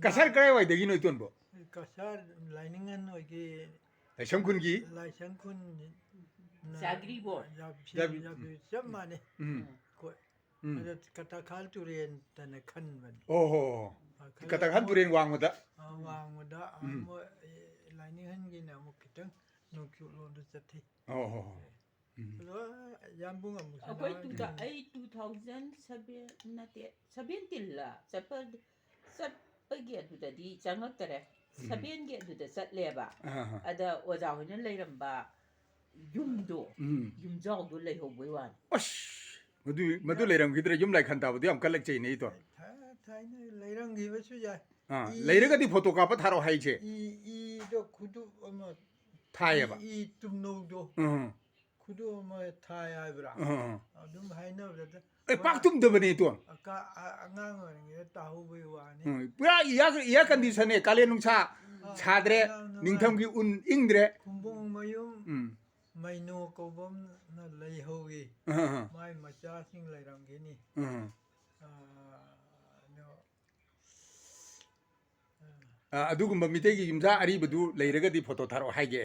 ꯀꯁꯥꯔ ꯀꯔꯥꯏꯋꯥꯏꯗꯒꯤꯅꯣ ꯏꯇꯣꯟꯕꯣ ꯀꯁꯥꯔ ꯂꯥꯏꯅꯤꯡꯉꯟ ꯑꯣꯏꯒꯤ ꯂꯥꯏꯁꯝ ꯈꯨꯟꯒꯤ ꯂꯥꯏꯁꯪ ꯈꯨꯟ ꯖꯥꯒ꯭ꯔꯤꯕꯣ ꯆꯞ ꯃꯥꯟꯅꯩ ꯑꯗ ꯀꯇꯈꯥꯜ ꯇꯨꯔꯦꯟꯗꯅ ꯈꯟꯕꯅꯤ ꯑꯣꯍꯣ ꯀꯇꯈꯥꯜ ꯇꯨꯔꯦꯟ ꯋꯥꯡꯃꯗ ꯋꯥꯡꯃꯗ ꯂꯥꯏꯅꯤꯡꯍꯟꯒꯤꯅ ꯑꯃꯨꯛ ꯈꯤꯇꯪ ꯅꯣꯡꯆꯨꯞ ꯂꯣꯝꯗ ꯆꯠꯊꯩ ꯌꯥꯝꯕꯨꯡ ꯑꯃꯨꯛ ꯑꯩ 2007 ꯅꯠꯇꯦ 17ला ꯆꯠꯄꯒꯤ ꯑꯗꯨꯗꯗꯤ ꯆꯪꯉꯛꯇꯔꯦ 7ꯒꯤ ꯑꯗꯨꯗ ꯆꯠꯂꯦꯕ ꯑꯗ ꯑꯣꯖꯥ ꯍꯣꯏꯅ ꯂꯩꯔꯝꯕ ꯌꯨꯝꯗꯣ ꯌꯨꯝꯖꯥꯎꯗꯣ ꯂꯩꯍꯧꯕꯩ ꯋꯥꯅꯤ ꯑꯁ ꯃꯗꯨ ꯂꯩꯔꯝꯈꯤꯗ꯭ꯔꯦ ꯌꯨꯝ ꯂꯥꯏꯈꯟ ꯇꯥꯕꯗꯣ ꯌꯥꯝ ꯀꯜꯂꯛꯆꯩꯅꯦ ꯏꯇꯣꯟ ꯊꯥꯏꯅ ꯂꯩꯔꯝꯈꯤꯕꯁꯨ ꯌꯥꯏ ꯂꯩꯔꯒꯗꯤ ꯐꯣꯇꯣ ꯀꯥꯞꯄ ꯊꯥꯔꯛꯑꯣ ꯍꯥꯏꯁꯦ ꯏꯗꯣ ꯈꯨꯗꯨꯞ ꯑꯃ ꯊꯥꯏꯌꯦꯕ ꯇꯨꯝꯅꯧꯗꯣ ꯈꯨꯗꯨꯞ ꯑꯃ ꯊꯥꯏ ꯍꯥꯏꯕ꯭ꯔꯥ ꯑꯗꯨꯝ ꯍꯥꯏꯅꯕꯗ ꯄꯥꯛ ꯇꯨꯝꯗꯕꯅꯦ ꯏꯇꯣꯟ ꯑꯉꯥꯡ ꯑꯣꯏꯔꯤꯉꯩꯗ ꯇꯥꯍꯧꯕꯩ ꯋꯥꯅꯤ ꯄꯨꯔꯥ ꯏꯌꯥꯔ ꯀꯟꯗꯤꯁꯟꯅꯦ ꯀꯥꯂꯦꯟ ꯅꯨꯡꯁꯥ ꯁꯥꯗ꯭ꯔꯦ ꯅꯤꯡꯊꯝꯒꯤ ꯎꯟ ꯏꯪꯗ꯭ꯔꯦ ꯈꯨꯝꯕꯣꯡ ꯃꯌꯨꯝ ꯃꯩꯅꯣ ꯀꯧꯕꯝꯅ ꯂꯩꯍꯧꯋꯤ ꯃꯥꯏ ꯃꯆꯥꯁꯤꯡ ꯂꯩꯔꯝꯒꯅꯤ ꯑꯗꯨꯒꯨꯝꯕ ꯃꯤꯇꯩꯒꯤ ꯌꯨꯝꯖꯥ ꯑꯔꯤꯕꯗꯨ ꯂꯩꯔꯒꯗꯤ ꯐꯣꯇꯣ ꯊꯥꯔꯛꯑꯣ ꯍꯥꯏꯒꯦ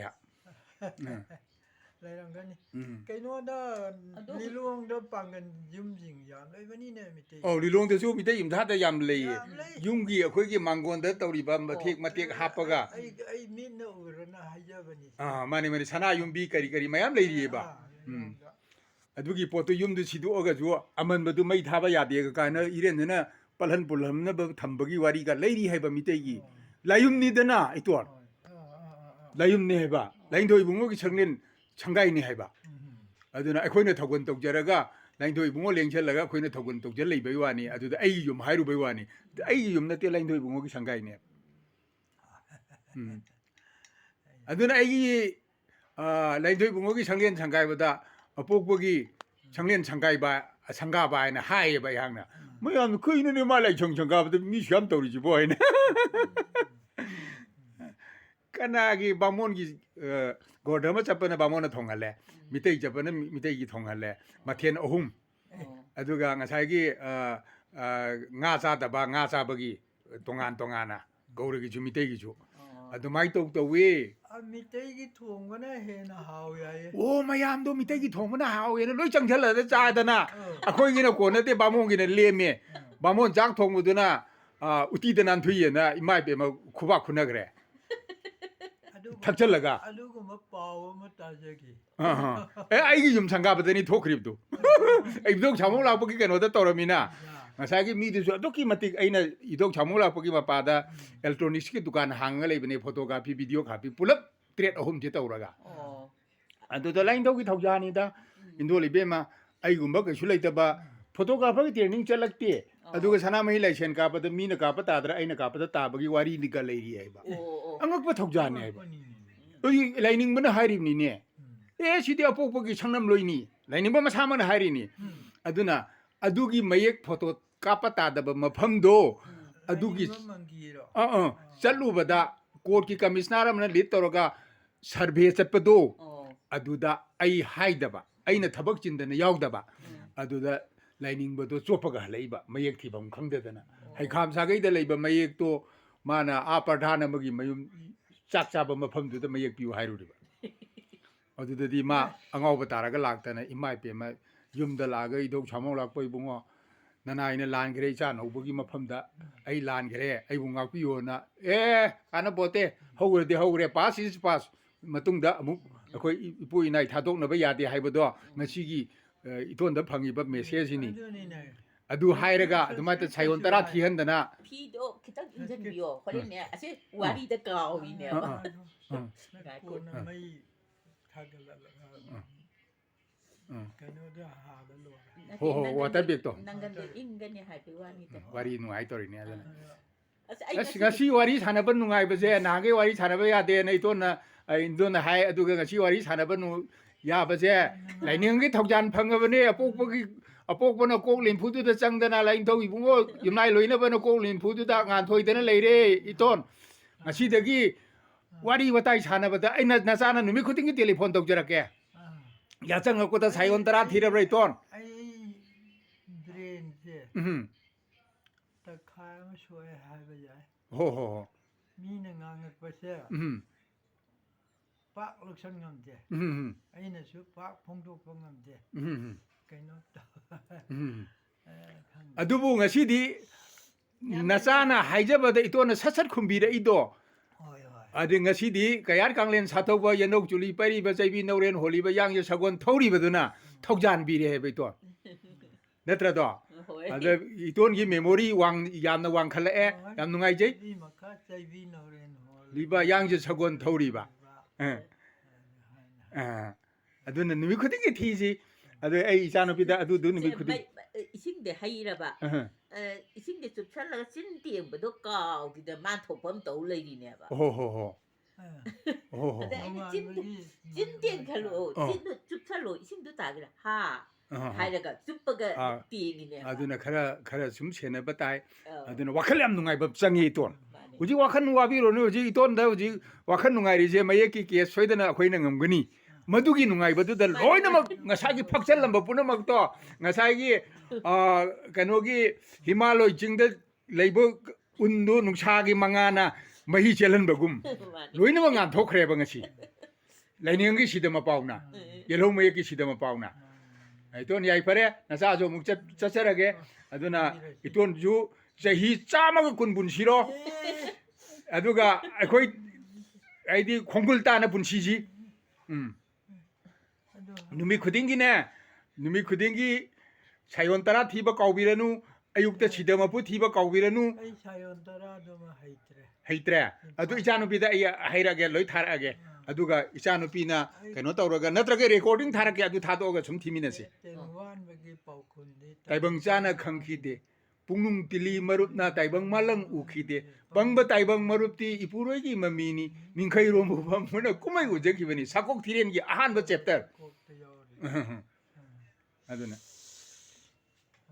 ꯂꯩꯔꯝꯒꯅꯤ ꯀꯩꯅꯣꯗ ꯂꯤꯂꯣꯡꯗ ꯄꯥꯡꯒꯟ ꯌꯨꯝꯁꯤꯡ ꯌꯥꯝ ꯂꯩꯕꯅꯤꯅꯦ ꯃꯤꯇꯩ ꯂꯤꯂꯣꯡꯗꯁꯨ ꯃꯤꯇꯩ ꯌꯨꯝꯊꯥꯗ ꯌꯥꯝ ꯂꯩꯌꯦ ꯌꯨꯝꯒꯤ ꯑꯩꯈꯣꯏꯒꯤ ꯃꯥꯡꯒꯣꯟꯗ ꯇꯧꯔꯤꯕ ꯃꯇꯦꯛ ꯍꯥꯞꯄꯒ ꯑꯩ ꯃꯤꯠꯅ ꯎꯔꯅ ꯍꯥꯏꯖꯕꯅꯤ ꯃꯥꯅꯦ ꯁꯅꯥ ꯌꯨꯝꯕꯤ ꯀꯔꯤ ꯃꯌꯥꯝ ꯂꯩꯔꯤꯑꯕ ꯑꯗꯨꯒꯤ ꯄꯣꯠꯇꯨ ꯌꯨꯝꯗꯨ ꯁꯤꯗꯣꯛꯑꯒꯁꯨ ꯑꯃꯟꯕꯗꯨ ꯃꯩ ꯊꯥꯕ ꯌꯥꯗꯦꯒ ꯀꯥꯏꯅ ꯏꯔꯦꯟꯗꯅ ꯄꯜꯍꯟ ꯄꯨꯜꯍꯟꯅꯕ ꯊꯝꯕꯒꯤ ꯋꯥꯔꯤꯒ ꯂꯩꯔꯤ ꯍꯥꯏꯕ ꯃꯤꯇꯩꯒꯤ ꯂꯥꯌꯨꯝꯅꯤꯗꯅ ꯏꯇꯣꯟ ꯂꯥꯌꯨꯝꯅꯤ ꯍꯥꯏꯕ ꯂꯥꯏꯅꯤꯡꯊꯧ ꯏꯕꯨꯡꯉꯣꯒꯤ ꯁꯪꯂꯦꯟ ꯁꯪꯒꯥꯏꯅꯤ ꯍꯥꯏꯕ ꯑꯗꯨꯅ ꯑꯩꯈꯣꯏꯅ ꯊꯧꯒꯟ ꯇꯧꯖꯔꯒ ꯂꯥꯏꯅꯤꯡꯊꯧ ꯏꯕꯨꯡꯉꯣ ꯂꯦꯡꯁꯜꯂꯒ ꯑꯩꯈꯣꯏꯅ ꯊꯧꯒꯟ ꯇꯧꯖ ꯂꯩꯕꯩ ꯋꯥꯅꯤ ꯑꯗꯨꯗ ꯑꯩꯒꯤ ꯌꯨꯝ ꯍꯥꯏꯔꯨꯕꯩ ꯋꯥꯅꯤ ꯑꯩꯒꯤ ꯌꯨꯝ ꯅꯠꯇꯦ ꯂꯥꯏꯅꯤꯡꯊꯧ ꯏꯕꯨꯡꯉꯣꯒꯤ ꯁꯪꯒꯥꯏꯅꯦ ꯑꯗꯨꯅ ꯑꯩꯒꯤ ꯂꯥꯏꯅꯤꯡꯊꯧ ꯏꯕꯨꯡꯉꯣꯒꯤ ꯁꯪꯂꯦꯟ ꯁꯪꯒꯥꯏꯕꯗ ꯑꯄꯣꯛꯄꯒꯤ ꯁꯪꯂꯦꯟ ꯁꯪꯒꯥꯕ ꯍꯥꯏꯅ ꯍꯥꯏꯌꯦꯕ ꯑꯩꯍꯥꯛꯅ ꯃꯌꯥꯝꯅ ꯀꯩꯅꯣꯅꯦ ꯃꯥ ꯂꯥꯏꯁꯪ ꯁꯪꯒꯥꯕꯗ ꯃꯤꯁꯨ ꯌꯥꯝ ꯇꯧꯔꯤꯁꯤꯕꯣ ꯍꯥꯏꯅ kanaagi bamon gi godama chapana bamona thongalle mitei chapana mitei gi thongalle mathen ahum aduga ngasai gi nga cha da ba nga cha bagi tongan tongana gauri gi mitei gi ju adu mai tok to we 미테기 통거나 해나 하오야에 o mayam do mitei gi thongna haw ye loi changthal da cha da na akhoi gi na ko na te bamon gi na leme bamon jang thong mu na uti da nan thui ye na imai pe ma khuba khuna gre 탁절라가 아루고 뭐 빠워 뭐 따저기 에 아이기 좀 상가버더니 토크립도 이독 자몽라 보기 그노다 떨어미나 마사기 미드서 도키 마틱 아이나 이독 자몽라 보기 마빠다 일렉트로닉스 두칸 항을 이번에 포토그래피 비디오 카피 풀업 트레드 어홈 제 떠오라가 안도도 라인 도기 턱자니다 인도리베마 아이구마 그 술레이다바 포토그래피 트레이닝 찰락티 aduga sanamai election ka pa mina ka pa ta dra aina ka pa ta bagi wari nikal lei ai ba angak pa thokjan ai ba oi lining bana hairi ni ne sidi apok pagi changnam loi ni lining ba masa man hairi ni aduna adugi mayek photo ka pa ta da ba mafam do adugi chalu bada court ki commissioner amna lit toroga survey chatpado aduda ai haida ba aina thabak chindana yaugda ba aduda लाइनिंग बदो चोपगा लेबा मयेक थिबम खंगदना हाइखाम सागैदा लेबा मयेक तो माना आ प्रधान अमगी मयुम चाक चाब मफम दुदा मयेक पिउ हाइरुदिबा अदुददी मा अंगाव बतारागा लागतना EMI Pema युमदा लागा इदो छामौ लाकपै बुंगो ननाइना लान गरे चा नौबगी मफमदा आई लान गरे आई बुंगाक पियोना काना बोते हौगरदि हौगरे पास इज पास मतुंगदा अमुक अखोय इपु इनाय थादोकनबा यादे हाइबदो ngasi इतोंद फंगिबा मेसेज नि अदु हाइरगा अदुमात सायोन तरा थिहंदना 피도 기타 인전비요 허리네 아세 와리다 가오이네 कोना मई थागला कनोदा हादलो हो हो वाटर बेग तो नंगन इंगने हाइपे वानिते वारी नुआई तोरिने अदना 아세 ngasi wari sanaba nungai ba je nage wari sanaba ya de nei to na indon hai aduga ngasi wari sanaba nu ya ba je laining gi thokjan phangabane apokbana kok limpu du da changdana lain thau ibungo yumnai loina bana kok limpu du da ngan thoidana leire iton ngasi dagi wari watai sanaba da aina nasana numi khuting gi telephone tokjarake ya chang ko da sayon tara thira bre ton ai brain je ta khai ma shoy hai ba jai ho ho ho mi na ngang pa se pak luksan ngam je ai na su pak phong do phong ngam je kai no ta adubu ngasi di nasana haijabada itona sasat khumbira ido hoi hoi adi ngasi di kayar kanglen sathoba yanok chuli pari ba chaibi noren holi ba yang ye sagon thori baduna thokjan bire he beito natra do ada iton gi memory wang yamna wang khala e yam nungai je vi ma ka chai vi no ren hol liba yang je sagon thori ba aduna numi khuding gi thi ji adu ai isano pida adu du numi khuding 이싱데 하이라바 이싱데 좀 살라가 찐띠엠도 까오기데 만토범 떠올리네 봐 ho ho ho ho ho 찐띠엔 칼로 찐도 쭉 살로 이싱도 다기라 하 하이라가 쭈빠가 띠이네 aduna khara sum chena batai aduna wakhal yam nungai ba changi ton uji wakhan wabi ro no uji ton da uji wakhan nungai ri je maye ki ke soidana akhoi na ngamgani madugi nungai badu da loina mak ngasagi phakchal lamba puna mak to ngasagi kanogi himaloi jingda leibo undu nungsagi mangana mahi chelan bagum loina ma ngam thokre ba ngasi laining gi sidama pauna yelo maye ki sidama pauna ai ton yai pare nasa jo muk chacharage aduna iton ju chahi chama ga kunbun siro aduga akhoi aidi khongul ta na bunsiji numi khudingi ne numi khudingi sayon tara thiba kaubiranu ayukta sidama pu thiba kaubiranu ai sayon tara do ma haitre heitre adu ichanu pida ai hairage loi tharage aduga ichanu pina keno tawraga natraga recording tharake adu thadoga sum thiminase ten wan ba gi pau khun de taibang chana khangkhide pungnung tili marupna taibang malang ukhide bangba taibang marupti ipuroi gi mamini mingkhai rom bham muna kumai ujeki bani sakok thiren gi ahan ba chapter kok te yori aduna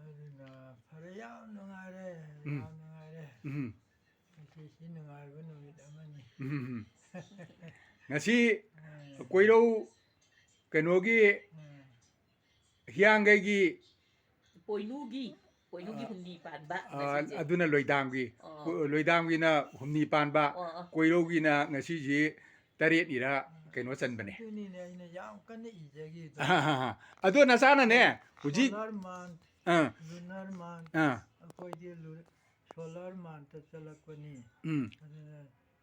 aduna phare ya no ngare si si no ngai ba no mi da mani ngasi koirau kenogi hiang gi poinugi humni panba aduna loidamgi Oh. loidamgi na humni panba Oh. koiraugi na ngasi ji taret ira keno chanbane ꯑꯗꯨꯅꯤꯅꯦ ꯑꯩꯅ ꯌꯥꯝ ꯀꯟꯅ ꯏꯖꯈꯤꯗꯣ ado nasana ne huji solar ꯃꯥꯟ ah lunar ꯃꯥꯟ ah ꯑꯩꯈꯣꯏꯗꯤ solar ꯃꯥꯟꯇ ꯆꯠꯂꯛꯄꯅꯤ ꯑꯗꯨꯅ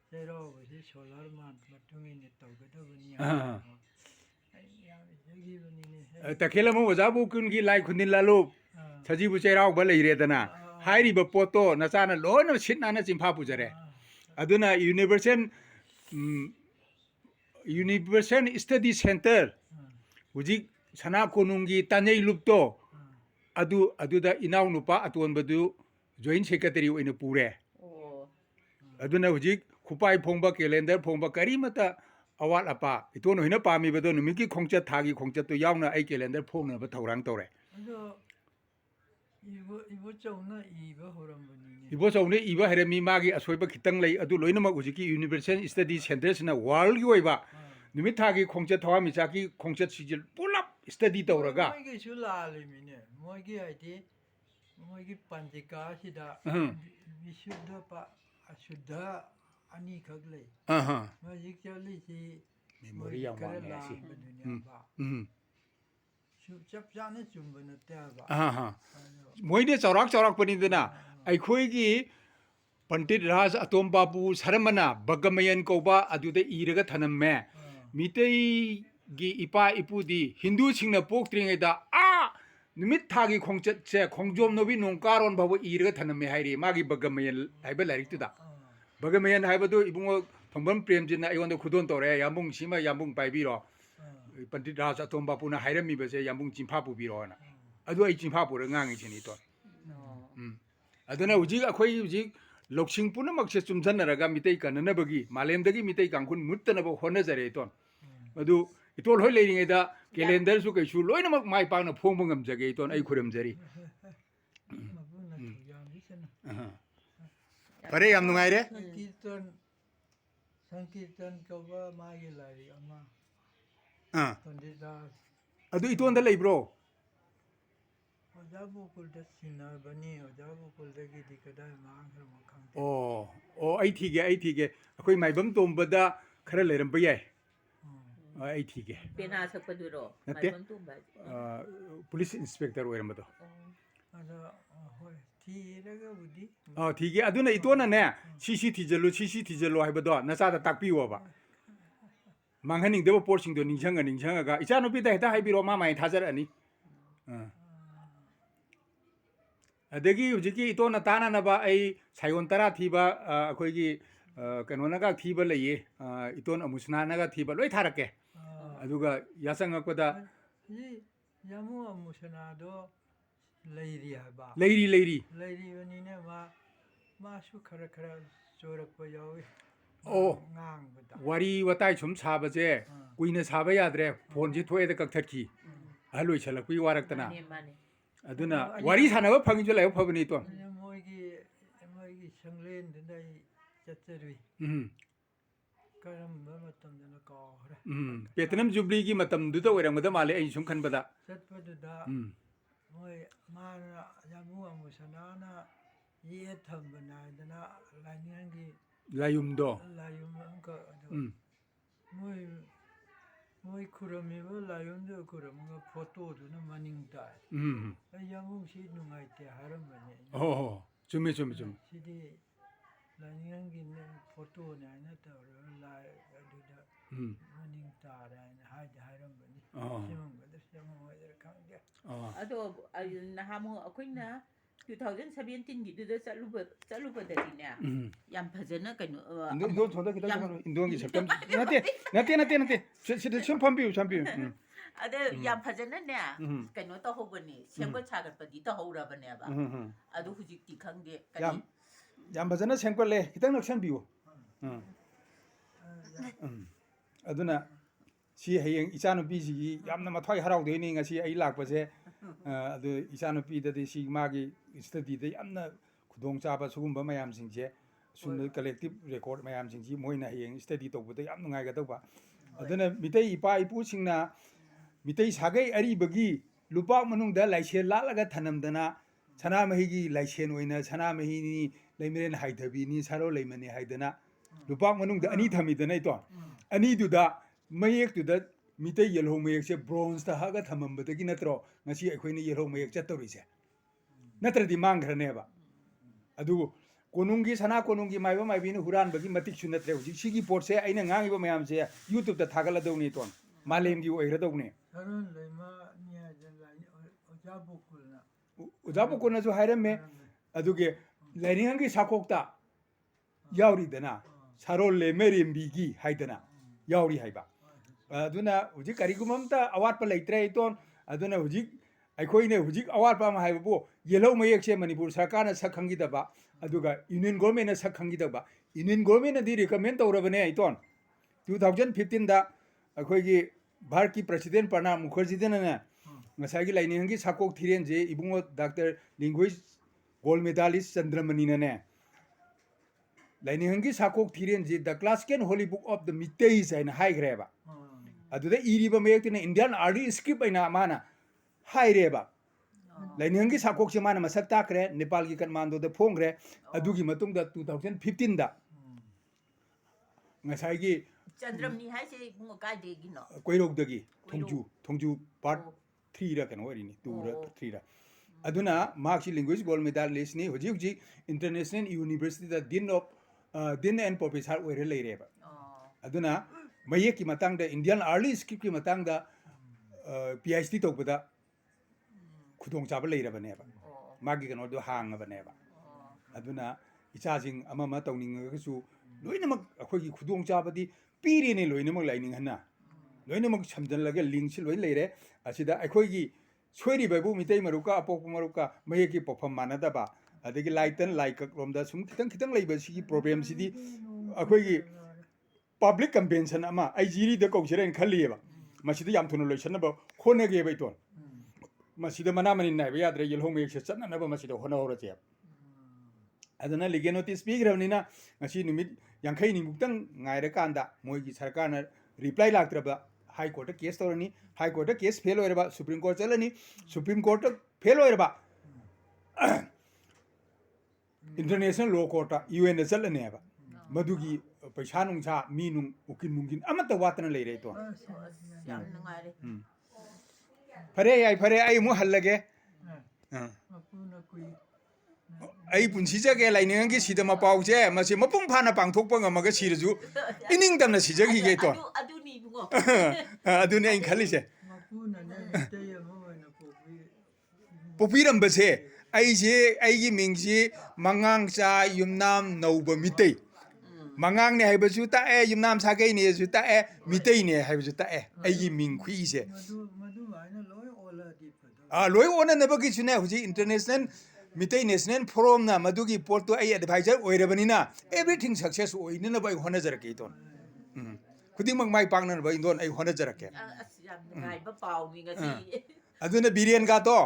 ꯆꯩꯔꯥꯎꯕꯁꯤ solar ꯃꯥꯟ ꯃꯇꯨꯡ ꯏꯟꯅ ꯇꯧꯒꯗꯕꯅꯤ ꯑꯩ ꯌꯥꯝ ꯏꯖꯈꯤꯕꯅꯤꯅꯦ takhelamu wajabu kungi lai khundin lalu sajibu cherau ba leiredana hairiba poto nasana loina sitnana chimpa pujare aduna universal study center huji sana konungi tanei lupto aduda inaw nupa atonbadu joint secretary oina pure Oh. aduna huji khupai phongba calendar phongba karimata awat apa itono hina pami bado numiki khongchat thagi khongchat to yauna ai calendar phongna ba thaurang tore ꯑꯗꯣ 이보ꯆꯧꯅ 이ꯕ ꯍꯧꯔꯝꯕꯅꯤꯅꯦ ibo chawne iba heremi magi asoiba khitang lei adu loinama hujiki universal study center sina world gi oiba numit thagi khongchat thawa michaki khongchat sijil pulap study tawraga ꯃꯣꯏꯒꯤꯁꯨ ꯂꯥꯜꯂꯤꯃꯤꯅꯦ ꯃꯣꯏꯒꯤ ꯍꯥꯏꯗꯤ ꯃꯣꯏꯒꯤ ꯄꯟꯖꯤꯀꯥꯁꯤꯗ ꯕꯤꯁꯨද්ධ ꯑꯁꯨද්ධ ꯑꯅꯤꯈꯛ ꯂꯩ ꯍꯧꯖꯤꯛ ꯆꯠꯂꯤꯁꯤ memory yang ꯈꯔ wang si ꯂꯥꯟꯕꯗꯨꯅꯦꯕ ꯆꯞ ꯆꯥꯅ ꯆꯨꯝꯕ ꯅꯠꯇꯦ ꯍꯥꯏꯕ moine chawrak panidana aikhoigi pandit raj atombabu saramana bagamayan koba aduda iraga thanamme mitei gi ipa ipudi hindu singna poktringeda numit thagi khongchat che khongjom nobi nongkaron babu iraga thanamme hairi magi bagamayan haiba larik tuda bagamayan haibadu ibungo thongbam premjina ayon khudon tore yambung sima yambung paibiro pandit raj atombabu na hairami base yambung chimpa pubiro na adu ai chimpa pura ngangi chini to aduna hujik akhoi hujik loksing punamak se chumjanaraga mitei kananabagi malemdagi mitei kangkhun muttanaba honajare ton adu itol hoi leiringeda calendar su kaisu loinamak mai pangna phongba ngamjage ton ai khuramjari ꯃꯄꯨꯅ ꯊꯧꯌꯥꯝꯕꯤꯁꯅ fare yam nungaire ꯁꯪꯀꯤꯔꯇꯟ ꯀꯧꯕ ꯃꯥꯒꯤ ꯂꯥꯏꯔꯤꯛ ꯑꯃ ꯄꯟꯗꯤꯠ ꯔꯥꯖ adu itonda leibro ꯑꯣꯖꯥ ꯒꯣꯀꯨꯜꯗ ꯁꯤꯟꯅꯕꯅꯤ ꯑꯣꯖꯥ ꯒꯣꯀꯨꯜꯗꯒꯤꯗꯤ ꯀꯗꯥꯏ ꯃꯥꯡꯈ꯭ꯔꯃꯣ ꯈꯪꯗꯦ ai thige akhoi maibam tombada khara leiramba yai ai thige Pena sakpaduro. Natte? Maibam tumba. police inspector oirambado ꯑꯗꯣ ꯍꯣꯏ ꯊꯤꯔꯒꯕꯨꯗꯤ thige aduna itona ne cc thijallo haibado nasada takpiwa manghaning deba portsing do ningjanga ga icha nopi da heta haibiro ma mai thajarani adagi hujiki itona tana na ba ai sayon tara thiba akhoigi kanona ga thiba leye iton amusna na ga thiba loi tharake aduga yasanga koda ꯌꯥꯃꯨ ꯑꯃꯨꯁꯅꯥꯗꯣ ꯂꯩꯔꯤ ꯍꯥꯏꯕ leiri ꯂꯩꯔꯤꯕꯅꯤꯅ ꯃꯥꯁꯨ ꯈꯔ ꯆꯣꯔꯛꯄ ꯌꯥꯎꯏ ꯉꯥꯡꯕꯗ wari watai sum sabaje kuina saba yadre phone ji thoeda kakthaki haloi chalakpi waraktana Mane mane. aduna wari sanaba phangju layo phabani to ꯃꯣꯏꯒꯤ ꯁꯪꯂꯦꯟꯗꯨꯗ ꯑꯩ ꯆꯠꯆꯔꯨꯏ ꯀꯔꯝꯕ ꯃꯇꯝꯗꯅ ꯀꯥꯎꯈ꯭ꯔꯦ petanam jubli gi matam du to oiramada male ai sum khanbada ꯆꯠꯄꯗꯨꯗ ꯃꯣꯏ ꯃꯥꯅ ꯌꯥꯃꯨ ꯑꯃꯨꯁꯅꯥꯅ ꯌꯦꯠ ꯊꯝꯕ ꯅꯥꯏꯗꯅ ꯂꯥꯏꯅꯤꯡꯒꯤ layumdo ꯂꯥꯏꯌꯨꯝ ꯑꯃꯈꯛ ꯑꯗꯨ ꯃꯣꯏ ꯈꯨꯔꯝꯃꯤꯕ ꯂꯥꯏꯌꯨꯝꯗꯨ ꯈꯨꯔꯝꯃꯒ ꯐꯣꯇꯣꯗꯨꯅ ꯃꯅꯤꯡ ꯇꯥꯏ ꯑꯩ ꯌꯥꯃꯨꯁꯤ ꯅꯨꯡꯉꯥꯏꯇꯦ ꯍꯥꯏꯔꯝꯕꯅꯤ chumi ꯁꯤꯗꯤ ꯂꯥꯏꯅꯤꯡꯒꯤ ꯐꯣꯇꯣꯅꯦ ꯍꯥꯏꯅ ꯇꯧꯔꯒ ꯂꯥꯏ ꯑꯗꯨꯗ ꯃꯅꯤꯡ ꯇꯥꯔꯦ ꯍꯥꯏꯅ ꯍꯥꯏꯔꯝꯕꯅꯤ ꯁꯦꯝꯃꯝꯒꯗ꯭ꯔꯥ ꯁꯦꯝꯃꯝꯃꯣꯏꯗ꯭ꯔꯥ ꯈꯪꯗꯦ Ado nahamu akoina 2017 giduda chalubadagine yam phajana kaino indo thoda kita indongi sakam nate sida sum phambiu ada yam phajana ne kaino ta hobani semba chagat padi ta horabane ba adu hujik ti khangde yam bajana semkole kitang naksan biu aduna si hayeng ichanu bi ji yamna mathai harau de ni ngasi ai lakpase adu ichanu pi da si magi study de yamna khudong chaba sugumba mayam singje ꯁꯨꯝꯅ ꯀꯂꯦꯛꯇꯤꯞ record ꯃꯌꯥꯝꯁꯤꯡꯁꯤ ꯃꯣꯏꯅ ꯍꯌꯦꯡ study ꯇꯧꯕꯗ ꯌꯥꯝ ꯅꯨꯡꯉꯥꯏꯒꯗꯧꯕ ꯑꯗꯨꯅ ꯃꯤꯇꯩ ꯏꯄꯥ ꯏꯄꯨꯁꯤꯡꯅ ꯃꯤꯇꯩ ꯁꯥꯒꯩ ꯑꯔꯤꯕꯒꯤ ꯂꯨꯄꯥꯛ ꯃꯅꯨꯡꯗ ꯂꯥꯏꯁꯦꯜ ꯂꯥꯠꯂꯒ ꯊꯅꯝꯗꯅ ꯁꯅꯥꯃꯍꯤꯒꯤ ꯂꯥꯏꯁꯦꯟ ꯑꯣꯏꯅ ꯁꯅꯥꯃꯍꯤꯅꯤ ꯂꯩꯃꯔꯦꯟ ꯍꯥꯏꯊꯕꯤꯅꯤ ꯁꯥꯔꯣꯜ ꯂꯩꯃꯅꯤ 하이ꯗꯅ ꯂꯨꯄꯥꯛ ꯃꯅꯨꯡꯗ ꯑꯅꯤ ꯊꯝꯃꯤꯗꯅ ꯏꯇꯣꯟ ꯑꯅꯤꯗꯨꯗ ꯃꯌꯦꯛꯇꯨꯗ ꯃꯤꯇꯩ ꯌꯦꯜꯍꯧ ꯃꯌꯦꯛꯁꯦ ꯕ꯭ꯔꯣꯟꯖꯇ ꯍꯛꯑꯒ ꯊꯝꯃꯝꯕꯗꯒꯤ ꯅꯠꯇ꯭ꯔꯣ ꯉꯁꯤ ꯑꯩꯈꯣꯏꯅ ꯌꯦꯜꯍꯧ ꯃꯌꯦꯛ ꯆꯠꯇꯧꯔꯤꯁꯦ ꯅꯠꯇ꯭ꯔꯗꯤ ꯃꯥꯡꯈ꯭ꯔꯅꯦꯕ ꯑꯗꯨ ꯀꯣꯅꯨꯡꯒꯤ ꯁꯅꯥ ꯀꯣꯅꯨꯡꯒꯤ ꯃꯥꯏꯕ ꯃꯥꯏꯕꯤꯅ ꯍꯨꯔꯥꯟꯕꯒꯤ ꯃꯇꯤꯛꯁꯨ ꯅꯠꯇ꯭ꯔꯦ ꯍꯧꯖꯤꯛ ꯁꯤꯒꯤ ꯄꯣꯠꯁꯦ ꯑꯩꯅ ꯉꯥꯡꯉꯤꯕ ꯃꯌꯥꯝꯁꯦ ꯌꯨꯇ꯭ꯌꯨꯕꯇ ꯊꯥꯒꯠꯂꯗꯧꯅꯤ ꯏꯇꯣꯟ ꯃꯥꯂꯦꯝꯒꯤ ꯑꯣꯏꯒꯗꯧꯅꯤ ꯁꯔꯣꯟ ꯂꯩꯃ ꯑꯣꯖꯥ ꯕꯣꯀꯨꯜꯅ ꯑꯣꯖꯥ ꯕꯣꯀꯨꯜꯅꯁꯨ ꯍꯥꯏꯔꯝꯃꯦ ꯑꯗꯨꯒꯤ ꯂꯥꯏꯅꯤꯡꯊꯧꯒꯤ ꯁꯥꯈꯣꯛꯇ ꯌꯥꯎꯔꯤꯗꯅ ꯁꯥꯔꯣꯜ ꯂꯩꯃꯔꯦꯝꯕꯤꯒꯤ 하이ꯗꯅ ꯌꯥꯎꯔꯤ ꯍꯥꯏꯕ ꯑꯗꯨꯅ ꯍꯧꯖꯤꯛ ꯀꯔꯤꯒꯨꯝꯕ ꯑꯝꯇ ꯑꯋꯥꯠꯄ ꯂꯩꯇ꯭ꯔꯦ ꯏꯇꯣꯟ ꯑꯗꯨꯅ ꯍꯧꯖꯤꯛ ꯑꯩꯈꯣꯏꯅ ꯍꯧꯖꯤꯛ ꯑꯋꯥꯠꯄ ꯑꯃ ꯍꯥꯏꯕꯕꯨ ꯌꯦꯜꯍꯧ ꯃꯌꯦꯛꯁꯦ ꯃꯅꯤꯄꯨꯔ ꯁꯔꯀꯥꯔꯅ ꯁꯛ ꯈꯪꯈꯤꯗꯕ ꯑꯗꯨꯒ ꯌꯨꯅꯤꯌꯟ ꯒꯣꯔꯃꯦꯟꯅ ꯁꯛ ꯈꯪꯈꯤꯗꯕ ꯌꯨꯅꯤꯌꯟ ꯒꯣꯔꯃꯦꯟꯅꯗꯤ ꯔꯤꯀꯃꯦꯟ ꯇꯧꯔꯕꯅꯦ ꯏꯇꯣꯟ 2015ꯗ ꯑꯩꯈꯣꯏꯒꯤ ꯚꯥꯔꯠꯀꯤ ꯄ꯭ꯔꯁꯤꯗꯦꯟ ꯄ꯭ꯔꯅꯥꯕ ꯃꯨꯈꯔꯖꯤꯗꯅꯅꯦ ꯉꯁꯥꯏꯒꯤ ꯂꯥꯏꯅꯤꯡꯊꯧꯒꯤ ꯁꯥꯀꯣꯛ ꯊꯤꯔꯦꯟꯁꯦ ꯏꯕꯨꯡꯉꯣ ꯗꯥꯛꯇꯔ ꯂꯤꯡꯒꯣꯏ ꯒꯣꯜ ꯃꯦꯗꯥꯂꯤꯁ ꯆꯟꯗ꯭ꯔꯃꯅꯤꯅꯅꯦ ꯂꯥꯏꯅꯤꯡꯊꯧꯒꯤ ꯁꯥꯀꯣꯛ ꯊꯤꯔꯦꯟꯁꯤ the classical holy book of the Meiteis ꯍꯥꯏꯅ ꯍꯥꯏꯈ꯭ꯔꯦꯕ ꯑꯗꯨꯗ ꯏꯔꯤꯕ ꯃꯌꯦꯛꯇꯨꯅ ꯏꯟꯗꯤꯌꯥꯟ ꯑꯥꯔꯂꯤ ꯁ꯭ꯀ꯭ꯔꯤꯞ ꯍꯥꯏꯅ ꯃꯥꯅ ꯍꯥꯏꯔꯦꯕ ꯂꯥꯏꯅꯤꯡꯊꯧꯒꯤ ꯁꯥꯀꯣꯛꯁꯦ ꯃꯥꯅ ꯃꯁꯛ ꯇꯥꯛꯈ꯭ರೆ ꯅꯦꯄꯥꯜꯒꯤ ꯀꯠꯃꯥꯟꯗꯣꯗ ꯐꯣꯡꯈ꯭ꯔꯦ ꯑꯗꯨꯒꯤ ꯃꯇꯨꯡꯗ 2015ꯗ ꯉꯁꯥꯏꯒꯤ ꯆꯟꯗ꯭ꯔꯝꯅꯤ ꯍꯥꯏꯁꯦ ꯏꯕꯨꯡꯉꯣ ꯀꯥꯏꯗꯒꯤꯅꯣ ꯀꯣꯏꯔꯧꯗꯒꯤ ꯊꯣꯡꯖꯨ ꯄꯥꯔꯠ 3ꯔ ꯀꯩꯅꯣ ꯑꯣꯏꯔꯤꯅꯤ 2ꯔ 3ꯔ ꯑꯗꯨꯅ ꯃꯍꯥꯛꯁꯤ ꯂꯤꯡꯒ꯭ꯋꯤꯁ ꯒꯣꯜ ꯃꯦꯗꯥꯂꯤꯁꯅꯤ ꯍꯧꯖꯤꯛ ꯍꯧꯖꯤꯛ ꯏꯟꯇꯔꯅꯦꯁꯅꯦꯜ ꯌꯨꯅꯤꯚꯔꯁꯤꯇꯤꯗ ꯗꯤꯟ ꯑꯦꯟ ꯄ꯭ꯔꯣꯐꯦꯁꯔ ꯑꯣꯏꯔ ꯂꯩꯔꯦꯕ ꯑꯗꯨꯅ ꯃꯌꯦꯛꯀꯤ ꯃꯇꯥꯡꯗ ꯏꯟꯗꯤꯌꯥꯟ ꯑꯥꯔꯂꯤ ꯁ꯭ꯀ꯭ꯔꯤꯞꯀꯤ ꯃꯇꯥꯡꯗ PhD ꯇꯧꯕꯗ ꯈꯨꯗꯣꯡꯆꯥꯕ ꯂꯩꯔꯕꯅꯦꯕ ꯃꯥꯒꯤ ꯀꯩꯅꯣꯗꯣ ꯍꯥꯡꯉꯕꯅꯦꯕ ꯑꯗꯨꯅ ꯏꯆꯥꯁꯤꯡ ꯑꯃ ꯑꯃ ꯇꯧꯅꯤꯡꯉꯒꯁꯨ ꯂꯣꯏꯅꯃꯛ ꯑꯩꯈꯣꯏꯒꯤ ꯈꯨꯗꯣꯡꯆꯥꯕꯗꯤ ꯄꯤꯔꯦꯅꯦ ꯂꯣꯏꯅꯃꯛ ꯂꯥꯏꯅꯤꯡꯍꯟꯅ ꯂꯣꯏꯅꯃꯛ ꯁꯝꯖꯜꯂꯒ ꯂꯤꯡꯛꯁꯤ ꯂꯣꯏ ꯂꯩꯔꯦ ꯑꯁꯤꯗ ꯑꯩꯈꯣꯏꯒꯤ ꯁꯣꯏꯔꯤꯕꯕꯨ ꯃꯤꯇꯩ ꯃꯔꯨꯞꯀ ꯑꯄꯣꯛꯄ ꯃꯔꯨꯞꯀ ꯃꯌꯦꯛꯀꯤ ꯄꯣꯛꯐꯝ ꯃꯥꯟꯅꯗꯕ ꯑꯗꯒꯤ ꯂꯥꯏꯇꯟ ꯂꯥꯏꯀꯛꯂꯣꯝꯗ ꯁꯨꯝ ꯈꯤꯇꯪ ꯂꯩꯕ ꯁꯤꯒꯤ ꯄ꯭ꯔꯣꯕ꯭ꯂꯦꯝꯁꯤꯗꯤ ꯑꯩꯈꯣꯏꯒꯤ ꯄꯕ꯭ꯂꯤꯛ ꯀꯟꯚꯦꯟꯁꯟ ꯑꯃ ꯑꯩ ꯖꯤꯔꯤꯗ ꯀꯧꯁꯤꯔꯥꯅ ꯈꯜꯂꯤꯌꯦꯕ ꯃꯁꯤꯗ ꯌꯥꯝ ꯊꯨꯅ ꯂꯣꯏꯁꯤꯟꯅꯕ ꯍꯣꯠꯅꯒꯦꯕ ꯏꯇꯣꯟ ꯃꯁꯤꯗ ꯃꯅꯥ ꯃꯅꯤꯟ ꯅꯥꯏꯕ ꯌꯥꯗ꯭ꯔꯦ ꯌꯦꯜꯍꯧ ꯃꯌꯦꯛꯁꯦ ꯆꯠꯅꯅꯕ ꯃꯁꯤꯗ ꯍꯣꯠꯅꯍꯧꯔꯁꯦꯕ ꯑꯗꯨꯅ ꯂꯤꯒꯦꯜ ꯅꯣꯇꯤꯁ ꯄꯤꯈ꯭ꯔꯕꯅꯤꯅ ꯉꯁꯤ ꯅꯨꯃꯤꯠ 50ꯅꯤꯃꯨꯛꯇꯪ ꯉꯥꯏꯔꯀꯥꯟꯗ ꯃꯣꯏꯒꯤ ꯁꯔꯀꯥꯔꯅ ꯔꯤꯄ꯭ꯂꯥꯏ ꯂꯥꯛꯇ꯭ꯔꯕ ꯍꯥꯏ ꯀꯣꯔꯠꯇ ꯀꯦꯁ ꯇꯧꯔꯅꯤ ꯍꯥꯏ ꯀꯣꯔꯠꯇ ꯀꯦꯁ ꯐꯦꯜ ꯑꯣꯏꯔꯕ ꯁꯨꯄ꯭ꯔꯤꯝ ꯀꯣꯔꯠ ꯆꯠꯂꯅꯤ ꯁꯨꯄ꯭ꯔꯤꯝ ꯀꯣꯔꯠꯇ ꯐꯦꯜ ꯑꯣꯏꯔꯕ इंटरनेशनल लॉ कोर्ट UN चलने है मधुगी पैसा नुंसा मी नुंग उकिन नुंगिन अमत वातना ले रहे तो फरे आई मु हल्लगे आई पुंसीजगे लाइनेंगी सिद मपाउजे मसे मपुंग फाना पांगथोकप ngamaga सिरजु इनिंग तमना सिजगी गे तो अदुनी बुंगो अदुने आई खलिसे पोपीरंबसे आइजे आइगी मिंगसी मंगांगचा युमनाम नौब मितै मंगांगने हाइबसु ताए युमनाम सागैने सु ताए मितैने हाइबसु ताए आइगी मिंग खुइसे लोय ओननबगी सुने हुजी इंटरनेशनल मितै नेशनल फोरम ना मधुगी पोर्ट तो आई एडवाइजर ओइरबनिना एवरीथिंग सक्सेस ओइनना बाय होनजरके तो खुदिमक माइ पांगना बाय दोन आई होनजरके याम नगाइबा पाउनी गसी अदुना बिरेन का तो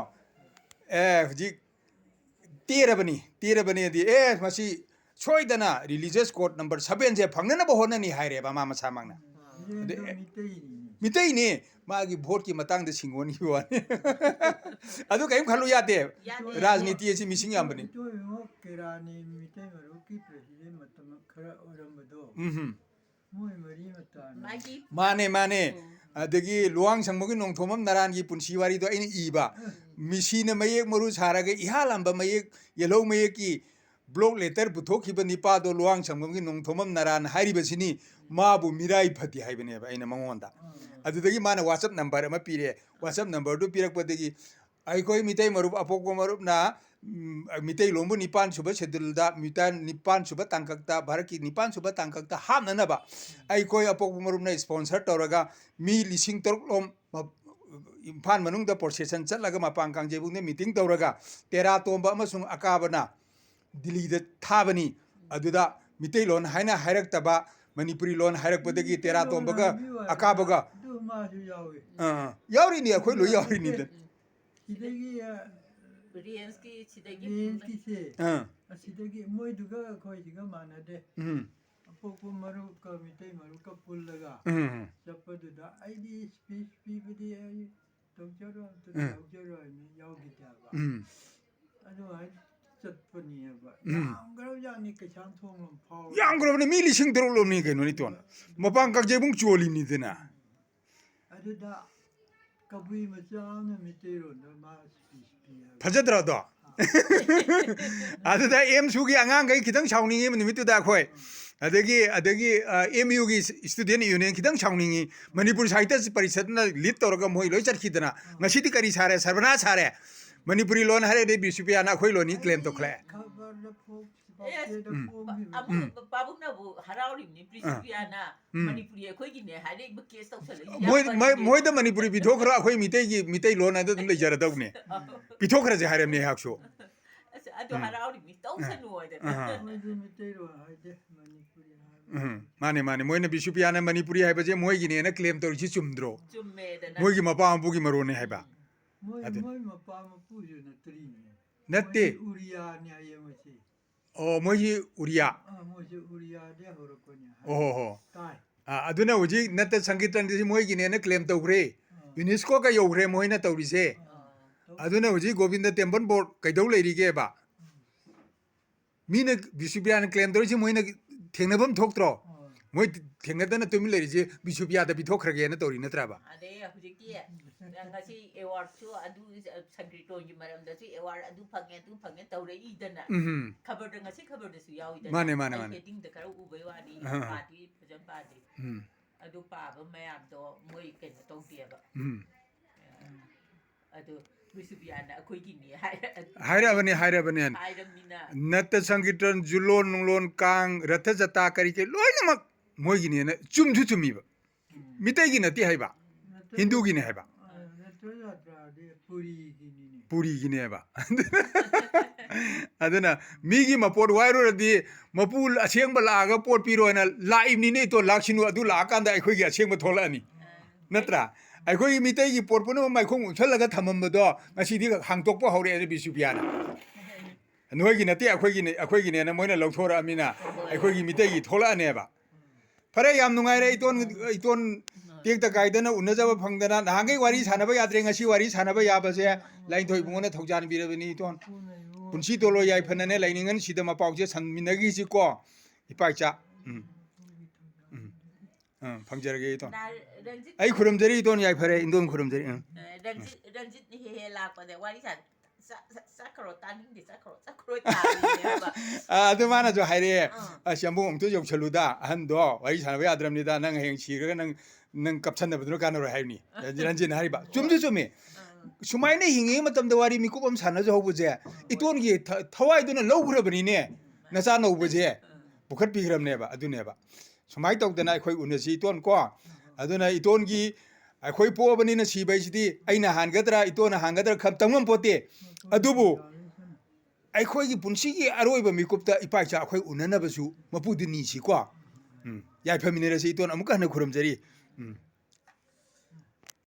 हुजी तेरबनी दी मसी सोइदना रिलीजियस कोड नंबर 7 से फंगना होननी हाइरेबा मा मसा मांगना मितै ने मागी भोट की मतंग दे सिंगोनी वानी अदु कयम खलु याते राजनीति एसी मिसिंग यामबनी केरानी मितै मरु की प्रेसिडेंट मतम खरा ओरमबदो मोय मरी मता माने अदगी लुवांग संगमगी नोंथोमम नारायणगी पुंसी वारी दो इन इबा मिसीना मयेक मरु सारागे इहालांबा मयेक येलो मयेकी ब्लॉक लेटर बुथोखिबा निपादो लुवांग संगमगी नोंथोमम नारायण हारिबसिनी माबु मिराई फति हाइबनेबा आइना मंगोंदा अदुदगी माना WhatsApp नंबर अमा पिरे WhatsApp नंबर दु पिरकपदगी आइकोय मितै मरुप अपोको मरुपना मितै लोंबु निपान सुबा शेड्यूलदा मितान निपान सुबा तांककता भारत की निपान सुबा तांककता हामननबा आइकोय अपोको मरुपना स्पॉन्सर तौरगा मी लिसिंग तरुलोम इम्फान मनुंगदा प्रोसेसन चलगा मपांग कांगजेबुने मीटिंग तौरगा तेरा तोंबा अमसुंग अकाबना दिल्लीदा थाबनी अदुदा मितै लोन हाइना हाइरक्तबा मणिपुरी लोन हाइरक्पदगी तेरा तोंबगा अकाबगा यावरिनी अखोय लो यावरिनी इदगी ꯔꯦꯟꯁꯀꯤ ꯁꯤꯗꯒꯤ เรียนที่เส อ่า ꯑꯁꯤꯗꯒꯤ ꯃꯣꯏꯗꯨꯒ ꯑꯩꯈꯣꯏꯁꯤꯒ ꯃꯥꯟꯅꯗꯦ อืม ꯑꯄꯣꯛꯄ ꯃꯔꯨꯞꯀ ꯃꯤꯇꯩ ꯃꯔꯨꯞꯀ ꯄꯨꯜꯂꯒ อืม ꯆꯠꯄꯗꯨꯗ ꯑꯩꯗꯤ ꯁ꯭ꯄꯤꯆ ꯄꯤꯕꯗꯤ ꯑꯩ ꯇꯧꯖꯔꯣꯏ ꯑꯝꯇ ꯌꯥꯎꯖꯔꯣꯏꯅ ꯌꯥꯎꯈꯤꯗꯦꯕ อืม ꯑꯗꯨꯃꯥꯏꯅ ꯆꯠꯄꯅꯦꯕ ꯎꯝ. ꯌꯥꯝꯈ꯭ꯔꯕꯖꯥꯠꯅꯤ ꯀꯩꯁꯥꯝꯊꯣꯡꯂꯣꯝ ꯐꯥꯎꯔꯒ ยามกรบนี่มีลิชิงตรุลมนี่ไกโนนี่ตอนมาปังกักเจบุงจวลินี่ดนะ ꯑꯗꯨꯗ ꯀꯕꯨꯏ ꯃꯆꯥ ꯑꯃꯅ ꯃꯩꯇꯩꯔꯣꯟꯗ ꯃꯥ ꯁ꯭ꯄꯤꯆ ꯄꯤꯌꯦꯕ พะจัดรอดอ ꯑꯗꯨꯗ ꯑꯦꯝ ꯁꯨꯒꯤ ꯑꯉꯥꯡꯈꯩ ꯈꯤꯇꯪ ꯁꯥꯎꯅꯤꯡꯉꯤ ꯅꯨꯃꯤꯠꯇꯨꯗ ꯑꯩꯈꯣꯏ ꯑꯗꯒꯤ ꯑꯦꯝ ꯌꯨꯒꯤ ꯁ꯭ꯇꯨꯗꯦꯟ ꯌꯨꯅꯤꯌꯟ ꯈꯤꯇꯪ ꯁꯥꯎꯅꯤꯡꯉꯤ ꯃꯅꯤꯄꯨꯔ ꯁꯥꯍꯤꯇ꯭ꯌ ꯄꯔꯤꯁꯠꯅ ꯂꯤꯗ ꯇꯧꯔꯒ ꯃꯣꯏ ꯂꯣꯏ ꯆꯠꯈꯤꯗꯅ ꯉꯁꯤꯗꯤ ꯀꯔꯤ ꯁꯥꯔꯦ ꯁꯔꯕꯅꯥ ꯁꯥꯔꯦ ꯃꯅꯤꯄꯨꯔꯤ ꯂꯣꯟ ꯍꯥꯏꯔꯗꯤ ꯕꯤꯁꯨꯄꯤꯌꯥꯅ ꯑꯩꯈꯣꯏ ꯂꯣꯟꯅꯤ ꯀ꯭ꯂꯦꯝ ꯇꯧꯈ꯭ꯔꯦ ꯈꯕꯔꯗ Yes. ꯄꯥꯎꯆꯦꯗ ꯐꯣꯡꯈꯤꯕ ꯑꯃꯨꯛ ꯄꯥꯕꯨꯡꯅꯕꯨ ꯍꯔꯥꯎꯔꯤꯕꯅꯤ ꯄ꯭ꯔꯤꯟꯁꯤꯄꯤꯌꯥꯅ ꯃꯅꯤꯄꯨꯔꯤ ꯑꯩꯈꯣꯏꯒꯤꯅꯦ ꯍꯥꯏꯔꯛꯏꯕ ꯀꯦꯁ ꯇꯧꯁꯜꯂꯛꯏ ꯃꯣꯏꯗ ꯃꯅꯤꯄꯨꯔꯤ ꯄꯤꯊꯣꯛꯈ꯭ꯔꯣ ꯑꯩꯈꯣꯏ ꯃꯤꯇꯩ ꯂꯣꯟ ꯑꯗꯨ ꯑꯗꯨꯝ ꯂꯩꯖꯔꯗꯧꯅꯦ ꯄꯤꯊꯣꯛꯈ꯭ꯔꯁꯦ ꯍꯥꯏꯔꯝꯅꯦ ꯑꯩꯍꯥꯛꯁꯨ ꯑꯗꯨ ꯍꯔꯥꯎꯔꯤꯕꯅꯤ ꯇꯧꯁꯅꯨ ꯍꯥꯏꯗꯅ ꯃꯣꯏꯗꯤ ꯃꯩꯇꯩꯔꯣꯟ ꯍꯥꯏꯗꯦ ꯃꯅꯤꯄꯨꯔꯤ ꯍꯥꯏꯕ ꯃꯥꯅꯦ ꯃꯥꯅꯦ ꯃꯣꯏꯅ ꯕꯤꯁꯨꯄꯤꯌꯥꯅ ꯃꯅꯤꯄꯨꯔꯤ ꯍꯥꯏꯕꯁꯦ ꯃꯣꯏꯒꯤꯅꯦꯅ ꯀ꯭ꯂꯦꯝ ꯇꯧꯔꯤꯁꯤ ꯆꯨꯝꯗ꯭ꯔꯣ ꯆꯨꯝꯃꯦꯗꯅ ꯃꯣꯏꯒꯤ ꯃꯄꯥ ꯃꯄꯨꯒꯤ ꯃꯔꯣꯟꯅꯦ ꯍꯥꯏꯕ ꯃꯣꯏ ꯃꯄꯥ ꯃꯄꯨꯁꯨ ꯅꯠꯇ꯭ꯔꯤꯅꯦ ꯅꯠꯇꯦ ꯃꯣꯏꯗꯤ ꯎꯔꯤꯌꯥꯅꯤ ꯍꯥꯏꯌꯦ ꯃꯁꯤ ꯑꯣ ꯃꯣꯏꯒꯤ ꯎꯔꯤꯌꯥ ꯃꯣꯏꯁꯨ ꯎꯔꯤꯌꯥꯗꯩ ꯍꯧꯔꯛꯄꯅꯤ ꯑꯣ ꯍꯣ ꯇꯥꯏ ꯑꯗꯨꯅ ꯍꯧꯖꯤꯛ ꯅꯠꯇ ꯁꯪꯒꯤꯇꯟꯗꯤ ꯃꯣꯏꯒꯤꯅꯦꯅ ꯀ꯭ꯂꯦꯝ ꯇꯧꯈ꯭ꯔꯦ ꯌꯨꯅꯤꯁꯀꯣꯒ ꯌꯧꯈ꯭ꯔꯦ ꯃꯣꯏꯅ ꯇꯧꯔꯤꯁꯦ ꯑꯗꯨꯅ ꯍꯧꯖꯤꯛ ꯒꯣꯕꯤꯟꯗ ꯇꯦꯝꯄꯜ ꯕꯣꯔꯗ ꯀꯩꯗꯧ ꯂꯩꯔꯤꯒꯦꯕ ꯃꯤꯅ ꯕꯤꯁꯨꯄꯤꯌꯥꯅ ꯀ꯭ꯂꯦꯝ ꯇꯧꯔꯤꯁꯤ ꯃꯣꯏꯅ ꯊꯦꯡꯅꯐꯝ ꯊꯣꯛꯇ꯭ꯔꯣ ꯃꯣꯏ ꯊꯦꯡꯅꯗꯅ ꯇꯨꯃꯤꯟ ꯂꯩꯔꯤꯁꯦ ꯕꯤꯁꯨꯄꯤꯌꯥꯗ ꯄꯤꯊꯣꯛꯈ꯭ꯔꯒꯦꯅ ꯇꯧꯔꯤ ꯅꯠꯇ꯭ꯔꯕ ꯑꯗꯩ ꯍꯧꯖꯤꯛꯇꯤ ꯉꯁꯤ ꯑꯦꯋꯥꯔꯗꯁꯨ ꯑꯗꯨ ꯁꯪꯀ꯭ꯔꯤꯇꯣꯟꯒꯤ ꯃꯔꯝꯗꯁꯨ ꯑꯦꯋꯥꯔꯗ ꯑꯗꯨ ꯐꯪꯉꯦ ꯇꯧꯔꯛꯏꯗꯅ ꯈꯕꯔꯗ ꯉꯁꯤ ꯈꯕꯔꯗꯁꯨ ꯌꯥꯎꯏꯗꯅ ꯃꯥꯅꯦ ꯃꯥꯅꯦ ꯑꯩ ꯃꯥꯅꯦ ꯍꯦꯗꯤꯡꯗ ꯈꯔ ꯎꯕꯩ ꯋꯥꯅꯤ ꯄꯥꯗꯤ ꯐꯖꯅ ꯄꯥꯗꯦ ꯑꯗꯨ ꯄꯥꯕ ꯃꯌꯥꯝꯗꯣ ꯃꯣꯏ ꯀꯩꯅꯣ ꯇꯧꯗꯦꯕ ꯑꯗꯨ ꯕꯤꯁꯨꯄꯤꯌꯥꯅ ꯑꯩꯈꯣꯏꯒꯤꯅꯤ ꯍꯥꯏꯔꯕꯅꯦ ꯍꯥꯏꯔꯕꯅꯤꯅ ꯅꯠꯇ ꯁꯪꯒꯤꯇꯟ ꯖꯨꯂꯣꯟ ꯅꯨꯡꯂꯣꯟ ꯀꯥꯡ ꯔꯊ ꯖꯇꯥ ꯀꯔꯤ ꯂꯣꯏꯅꯃꯛ ꯃꯣꯏꯒꯤꯅꯦꯅ ꯆꯨꯝꯁꯨ ꯆꯨꯝꯃꯤꯕ ꯃꯤꯇꯩꯒꯤ ꯅꯠꯇꯦ ꯍꯥꯏꯕ ꯍꯤꯟꯗꯨꯒꯤꯅꯦ ꯍꯥꯏꯕ ꯄꯨꯔꯤꯒꯤꯅꯦꯕ ꯑꯗꯨꯅ ꯃꯤꯒꯤ ꯃꯄꯣꯠ ꯋꯥꯏꯔꯨꯔꯗꯤ ꯃꯄꯨ ꯑꯁꯦꯡꯕ ꯂꯥꯛꯑꯒ ꯄꯣꯠ ꯄꯤꯔꯣꯅ ꯂꯥꯛꯏꯕꯅꯤꯅꯦ ꯏꯇꯣ ꯂꯥꯛꯁꯤꯅꯨ ꯑꯗꯨ ꯂꯥꯛꯑꯀꯥꯟꯗ ꯑꯩꯈꯣꯏꯒꯤ ꯑꯁꯦꯡꯕ ꯊꯣꯛꯂꯛꯑꯅꯤ ꯅꯠꯇ꯭ꯔꯥ ꯑꯩꯈꯣꯏꯒꯤ ꯃꯤꯇꯩꯒꯤ ꯄꯣꯠ ꯄꯨꯝꯅꯃꯛ ꯃꯥꯏꯈꯣꯡ ꯎꯠꯁꯜꯂꯒ ꯊꯝꯃꯝꯕꯗꯣ ꯉꯁꯤꯗꯤ ꯍꯥꯡꯇꯣꯛꯄ ꯍꯧꯔꯛꯑꯦ ꯕꯤꯁꯨꯄꯤꯌꯥꯅ ꯅꯣꯏꯒꯤ ꯅꯠꯇꯦ ꯑꯩꯈꯣꯏꯒꯤꯅꯦꯅ ꯃꯣꯏꯅ ꯂꯧꯊꯣꯔꯛꯑꯃꯤꯅ ꯑꯩꯈꯣꯏꯒꯤ ꯃꯤꯇꯩꯒꯤ ꯊꯣꯛꯂꯛꯑꯅꯦꯕ ꯐꯔꯦ ꯌꯥꯝ ꯅꯨꯡꯉꯥꯏꯔꯦ ꯏꯇꯣꯟ ꯇꯦꯛꯇ ꯀꯥꯏꯗꯅ ꯎꯅꯖꯕ ꯐꯪꯗꯅ ꯅꯍꯥꯟꯒꯩ ꯋꯥꯔꯤ ꯁꯥꯟꯅꯕ ꯌꯥꯗ꯭रे ꯉꯁꯤ ꯋꯥꯔꯤ ꯁꯥꯟꯅꯕ ꯌꯥꯕꯁꯦ ꯂꯥꯏꯟꯊꯣꯏ ꯏꯕꯨꯡꯉꯣꯅ ꯊꯧꯖꯥꯟꯕꯤꯔꯕꯅꯤ ꯏꯇꯣꯟ ꯄꯨꯟꯁꯤ ꯇꯣꯂꯣ ꯌꯥꯏꯐꯅꯅꯦ ꯂꯩꯅꯤꯡꯉꯟ ꯁꯤꯗ ꯃꯄꯥꯎꯁꯦ ꯁꯟꯃꯤꯟꯅꯈꯤꯁꯤꯀꯣ ꯏꯄꯥꯏꯆꯥ ꯐꯪꯖꯔꯒꯦ ꯏꯇꯣꯟ ꯑꯩ ꯈꯨꯔꯨꯝꯖꯔꯤ ꯏꯇꯣꯟ ꯌꯥꯏꯐꯔꯦ ꯏꯟꯗꯣꯟ ꯈꯨꯔꯨꯝꯖꯔꯤ ꯔꯟꯖꯤꯠ ꯍꯦ ꯂꯥꯛꯄꯗ ꯋꯥꯔꯤ ꯆꯠꯈ꯭ꯔꯣ ꯇꯥꯅꯤꯡꯗꯦ ꯆꯠꯈ꯭ꯔꯣ ꯇꯥꯔꯤꯅꯦꯕ ꯑꯗꯨ ꯃꯥꯅꯁꯨ ꯍꯥꯏꯔꯛꯑꯦ ꯑꯁ ꯌꯥꯝꯕꯨꯡ ꯑꯃꯨꯛꯇ ꯌꯧꯁꯜꯂꯨꯗ ꯑꯍꯟꯗꯣ ꯋꯥꯔꯤ ꯁꯥꯟꯅꯕ ꯌꯥꯗ꯭ꯔꯕꯅꯤꯗ ꯅꯪ ꯍꯌꯦꯡ ꯁꯤꯔꯒ ꯅꯪ ꯀꯞꯁꯟꯅꯕꯗꯨꯅ ꯀꯥꯟꯅꯔꯣꯏ ꯍꯥꯏꯕꯅꯤ ꯔꯟꯖꯤꯠꯅ ꯍꯥꯏꯔꯤꯕ ꯆꯨꯝꯁꯨ ꯆꯨꯝꯃꯤ ꯁꯨꯃꯥꯏꯅ ꯍꯤꯡꯉꯤꯉꯩ ꯃꯇꯝꯗ ꯋꯥꯔꯤ ꯃꯤꯀꯨꯞ ꯑꯃ ꯁꯥꯟꯅꯖꯍꯧꯕꯁꯦ ꯏꯇꯣꯟꯒꯤ ꯊꯋꯥꯏꯗꯨꯅ ꯂꯧꯈ꯭ꯔꯕꯅꯤꯅꯦ ꯅꯆꯥ ꯅꯧꯕꯁꯦ ꯄꯨꯈꯠꯄꯤꯈ꯭ꯔꯕꯅꯦꯕ ꯑꯗꯨꯅꯦꯕ ꯁꯨꯃꯥꯏꯅ ꯇꯧꯗꯅ ꯑꯩꯈꯣꯏ ꯎꯅꯁꯤ ꯏꯇꯣꯟ ꯀꯣ ꯑꯗꯨꯅ ꯏꯇꯣꯟꯒꯤ ꯑꯩꯈꯣꯏ ꯄꯣꯛꯑꯕꯅꯤꯅ ꯁꯤꯕꯩꯁꯤꯗꯤ ꯑꯩꯅ ꯍꯥꯟꯒꯗ꯭ꯔꯥ ꯏꯇꯣꯟꯅ ꯍꯥꯟꯒꯗ꯭ꯔꯥ ꯇꯝꯉꯝ ꯄꯣꯠꯇꯦ ꯑꯗꯨꯕꯨ ꯑꯩꯈꯣꯏꯒꯤ ꯄꯨꯟꯁꯤꯒꯤ ꯑꯔꯣꯏꯕ ꯃꯤꯀꯨꯞꯇ ꯏꯄꯥꯏꯆꯥ ꯑꯩꯈꯣꯏ ꯎꯅꯅꯕꯁꯨ ꯃꯄꯨꯗꯤ ꯅꯤꯁꯤꯀꯣ ꯌꯥꯏꯐꯃꯤꯟꯅꯔꯁꯤ ꯏꯇꯣꯟ ꯑꯃꯨꯛꯀ ꯍꯟꯅ ꯈꯨꯔꯨꯝꯖꯔꯤ